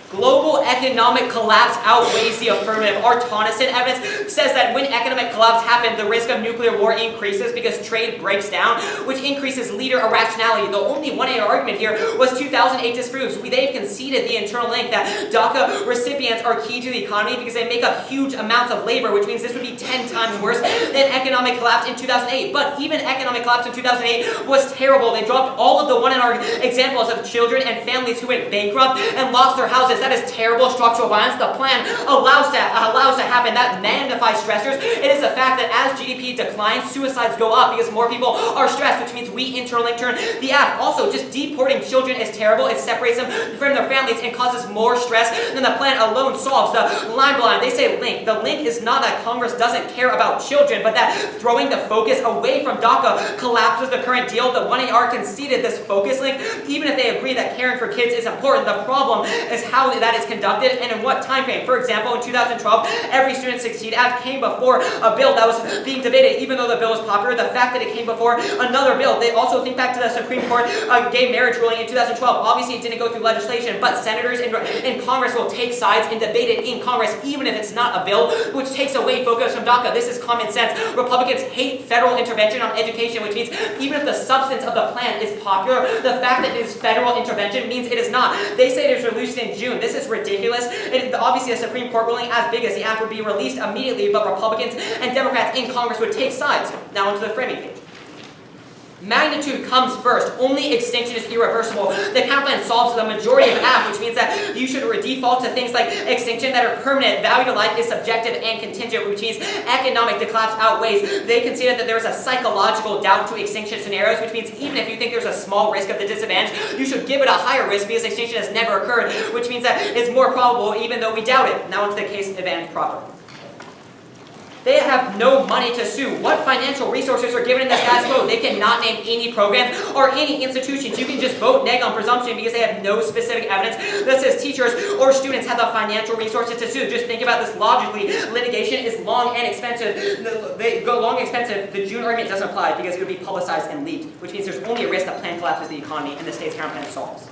Global economic collapse outweighs the affirmative. Our Tonneson evidence says that when economic collapse happens, the risk of nuclear war increases because trade breaks down, which increases leader irrationality. The only 1 AR argument here was 2008 disproves. They've conceded the internal link that DACA recipients are key to the economy because they make up huge amounts of labor, which means this would be 10 times worse than economic collapse in 2008. But even economic collapse in 2008 was terrible. They dropped all of the 1 AR examples of children and families who went bankrupt and lost their houses. That is terrible structural violence. The plan allows to happen. That magnifies stressors. It is a fact that as GDP declines, suicides go up because more people are stressed, which means we interlink the app. Also, just deporting children is terrible. It separates them from their families and causes more stress than the plan alone solves. The line blind, they say link. The link is not that Congress doesn't care about children, but that throwing the focus away from DACA collapses the current deal. The 1 AR conceded this focus link, even if they agree that caring for kids is important. The problem is how how that is conducted, and in what time frame. For example, in 2012, Every Student Succeed Act came before a bill that was being debated, even though the bill was popular. The fact that it came before another bill. They also think back to the Supreme Court gay marriage ruling in 2012. Obviously, it didn't go through legislation, but senators in Congress will take sides and debate it in Congress, even if it's not a bill, which takes away focus from DACA. This is common sense. Republicans hate federal intervention on education, which means even if the substance of the plan is popular, the fact that it is federal intervention means it is not. They say it is released in June. This is ridiculous. Obviously, a Supreme Court ruling as big as the act would be released immediately, but Republicans and Democrats in Congress would take sides. Now onto the framing page. Magnitude comes first. Only extinction is irreversible. The counterplan solves the majority of act, which means that you should default to things like extinction that are permanent. Value to life is subjective and contingent, which means economic collapse outweighs. They consider that there is a psychological doubt to extinction scenarios, which means even if you think there's a small risk of the disadvantage, you should give it a higher risk because extinction has never occurred, which means that it's more probable even though we doubt it. Now into the case advantage proper. They have no money to sue. What financial resources are given in the status quo? They cannot name any programs or any institutions. You can just vote neg on presumption because they have no specific evidence that says teachers or students have the financial resources to sue. Just think about this logically. Litigation is long and expensive. They go long and expensive. The June argument doesn't apply because it would be publicized and leaked, which means there's only a risk that plan collapses the economy and the state's counterplan solves.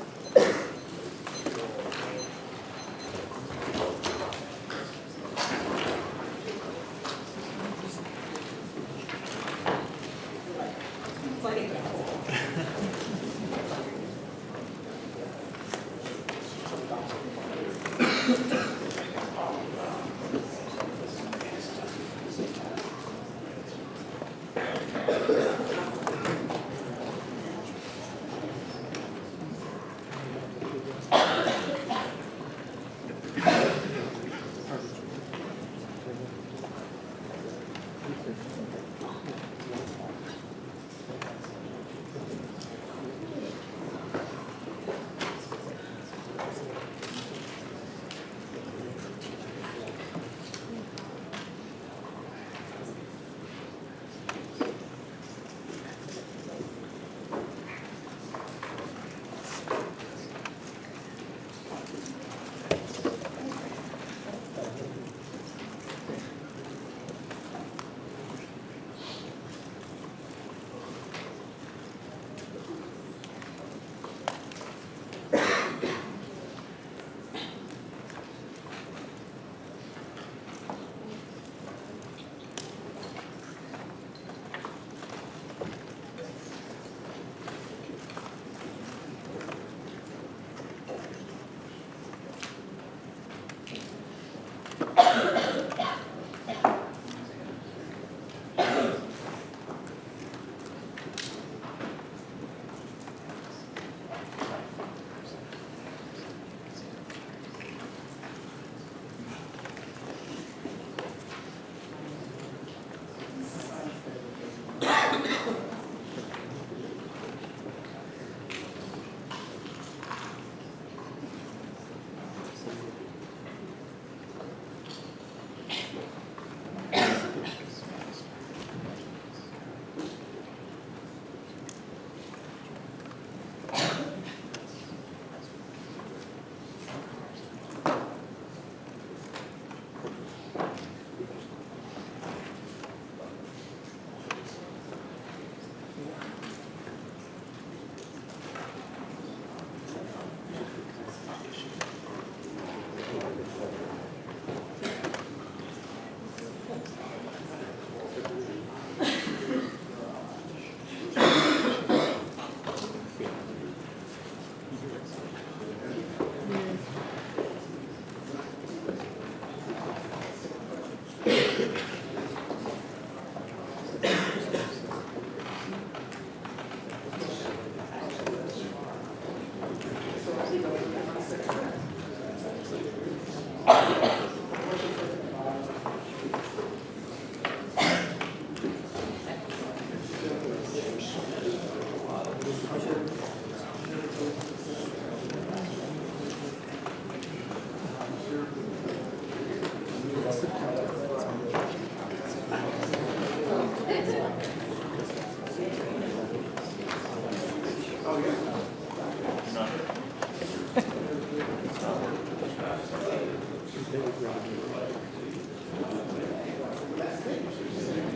You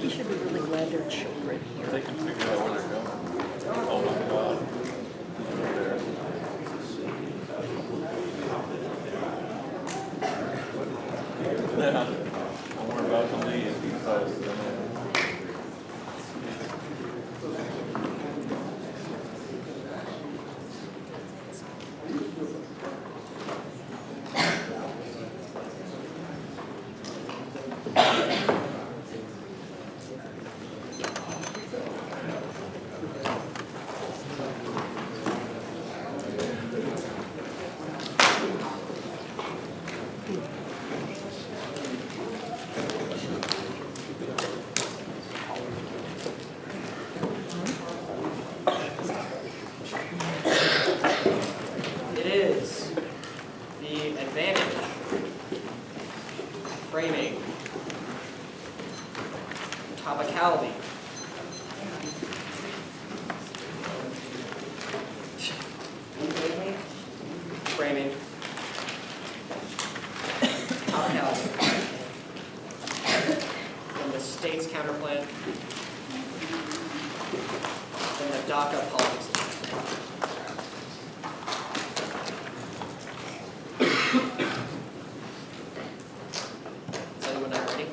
should be really glad there are children here.
They can figure out where they're going. Oh my God. There. Yeah, and we're about to leave because
It is the advantage, framing, topicality, framing, topicality, from the state's counterplan, from the DACA policy. Is anyone not ready?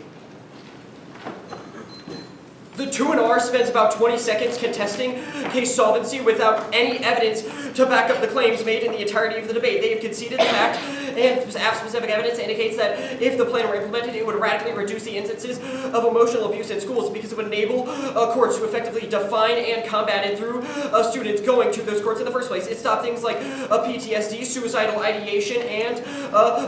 The 2&R spends about 20 seconds contesting case solvency without any evidence to back up the claims made in the entirety of the debate. They have conceded the fact and have specific evidence indicates that if the plan were implemented, it would radically reduce the instances of emotional abuse in schools because it would enable courts to effectively define and combat it through students going to those courts in the first place. It stopped things like PTSD, suicidal ideation, and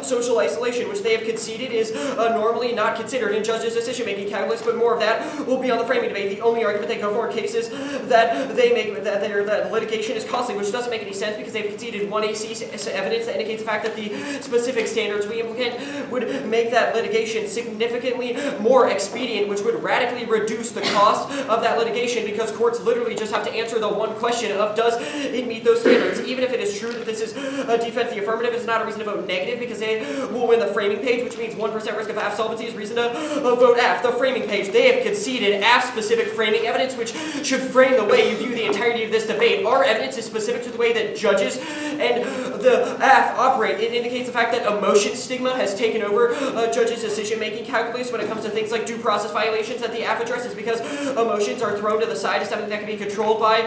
social isolation, which they have conceded is normally not considered in judges' decision-making calculus, but more of that will be on the framing debate. The only argument they go for in cases that they make that litigation is costly, which doesn't make any sense because they've conceded 1AC evidence that indicates the fact that the specific standards we implement would make that litigation significantly more expedient, which would radically reduce the cost of that litigation because courts literally just have to answer the one question of does it meet those standards. Even if it is true that this is a defense, the affirmative is not a reason to vote negative because they will win the framing page, which means 1% risk of AF solvency is reason to vote AF. The framing page, they have conceded AF-specific framing evidence, which should frame the way you view the entirety of this debate. Our evidence is specific to the way that judges and the AF operate. It indicates the fact that emotion stigma has taken over judges' decision-making calculus when it comes to things like due process violations that the AF addresses because emotions are thrown to the side as something that can be controlled by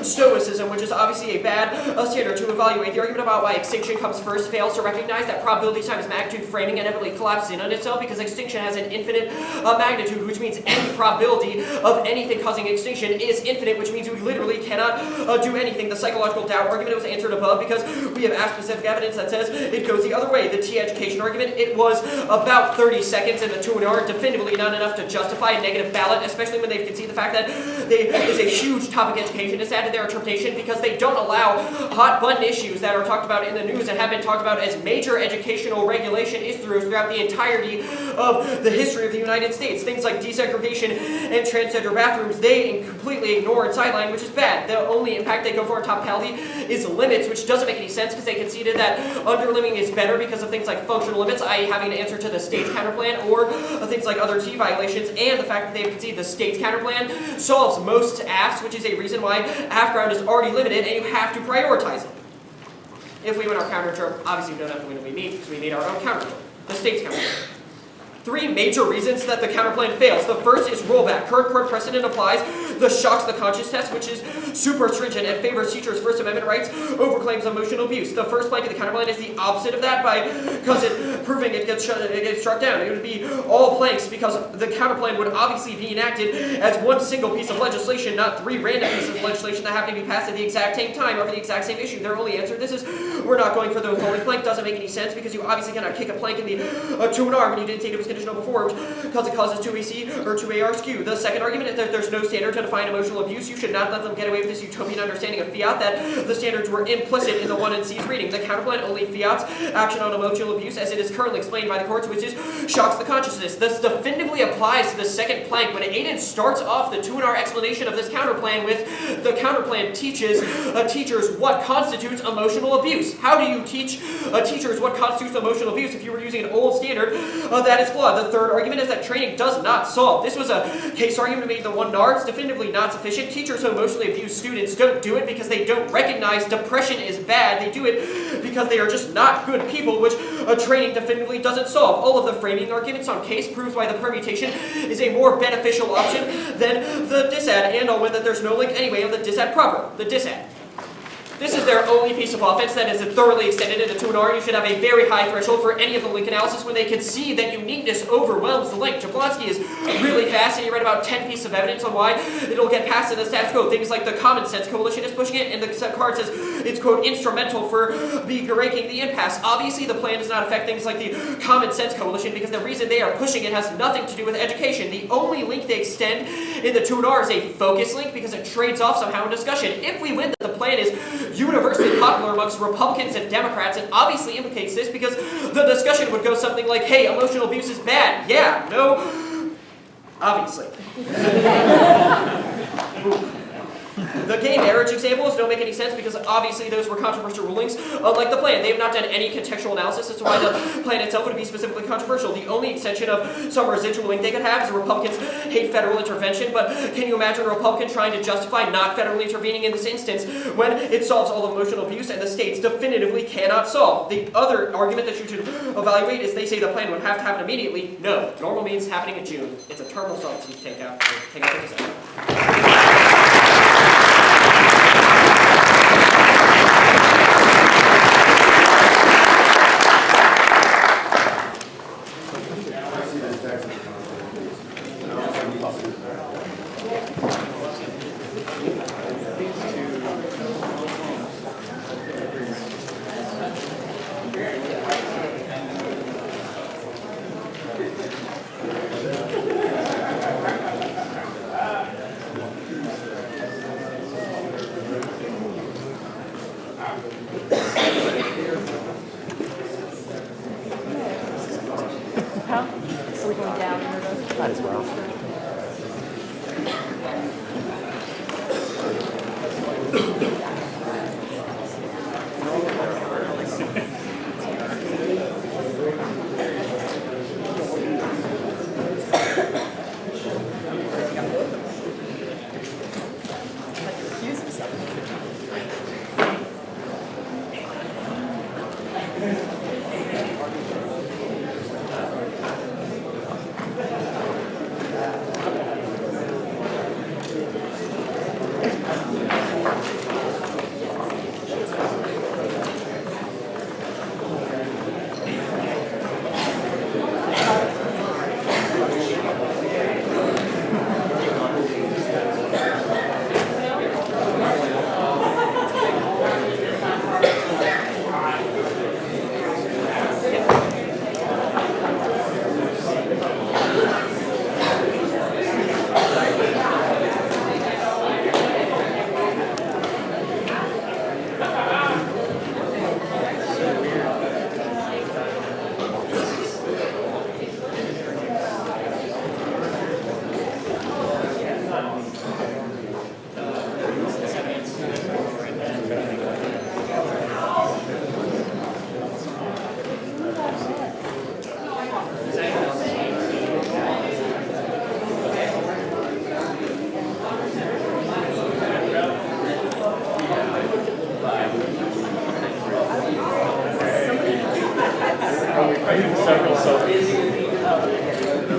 stoicism, which is obviously a bad standard to evaluate. The argument about why extinction comes first fails to recognize that probability times magnitude framing inevitably collapses in on itself because extinction has an infinite magnitude, which means any probability of anything causing extinction is infinite, which means we literally cannot do anything. The psychological doubt argument was answered above because we have AF-specific evidence that says it goes the other way. The T-education argument, it was about 30 seconds and the 2&R definitively not enough to justify a negative ballot, especially when they've conceded the fact that there is a huge topic education is added to their interpretation because they don't allow hot-button issues that are talked about in the news and have been talked about as major educational regulation issues throughout the entirety of the history of the United States. Things like desegregation and transgender bathrooms, they completely ignore and sideline, which is bad. The only impact they go for on topicality is limits, which doesn't make any sense because they conceded that underliming is better because of things like functional limits, i.e. having to answer to the state's counterplan, or things like other T violations, and the fact that they've conceded the state's counterplan solves most AFs, which is a reason why AF ground is already limited and you have to prioritize it. If we win our counter term, obviously we don't have to win, we meet because we need our own counter term, the state's counter term. 3 major reasons that the counterplan fails. The first is rollback. Current court precedent applies the shocks the conscience test, which is super stringent and favors teachers' First Amendment rights over claims of emotional abuse. The first plank of the counterplan is the opposite of that because proving it gets struck down. It would be all planks because the counterplan would obviously be enacted as one single piece of legislation, not 3 random pieces of legislation that happen to be passed at the exact same time over the exact same issue. Their only answer to this is we're not going for the withholding plank. Doesn't make any sense because you obviously cannot kick a plank in the 2&R when you didn't say it was condition number 4, because it causes 2AC or 2AR skew. The second argument is that there's no standard to define emotional abuse. You should not let them get away with this utopian understanding of fiat that the standards were implicit in the 1 and C's reading. The counterplan only fiat's action on emotional abuse as it is currently explained by the courts, which is shocks the consciousness. This definitively applies to the second plank when Aiden starts off the 2R explanation of this counterplan with the counterplan teaches teachers what constitutes emotional abuse. How do you teach teachers what constitutes emotional abuse if you were using an old standard that is flawed? The third argument is that training does not solve. This was a case argument made in the 1R. It's definitively not sufficient. Teachers who emotionally abuse students don't do it because they don't recognize depression is bad. They do it because they are just not good people, which training definitively doesn't solve. All of the framing arguments on case proves why the permutation is a more beneficial option than the disad, and I'll win that there's no link anyway on the disad proper, the disad. This is their only piece of offense that is thoroughly extended into 2R. You should have a very high threshold for any of the link analysis when they concede that uniqueness overwhelms the link. Jablonski is really fast, and he read about 10 pieces of evidence on why it'll get past in the status quo. Things like the Common Sense Coalition is pushing it, and the card says it's, quote, instrumental for breaking the impasse. Obviously, the plan does not affect things like the Common Sense Coalition because the reason they are pushing it has nothing to do with education. The only link they extend in the 2R is a focus link because it trades off somehow in discussion. If we win, the plan is universally popular amongst Republicans and Democrats, and obviously implicates this because the discussion would go something like, hey, emotional abuse is bad. Yeah, no, obviously. The gay marriage examples don't make any sense because obviously those were controversial rulings. Like the plan, they have not done any contextual analysis as to why the plan itself would be specifically controversial. The only extension of some residual link they could have is Republicans hate federal intervention, but can you imagine a Republican trying to justify not federally intervening in this instance when it solves all emotional abuse and the states definitively cannot solve? The other argument that you should evaluate is they say the plan would have to happen immediately. No, normal means happening in June. It's a terminal solvency takeout. Take out the December.
Are we going down?
Might as well.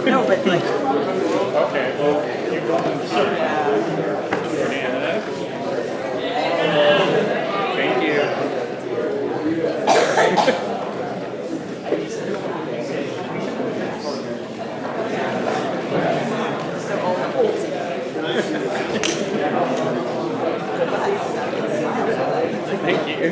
No, but like.
Okay, well, keep going. Thank you. Thank you.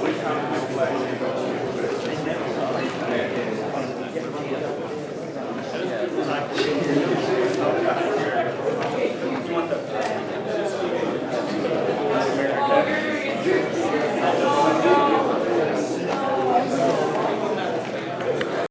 we count this flag.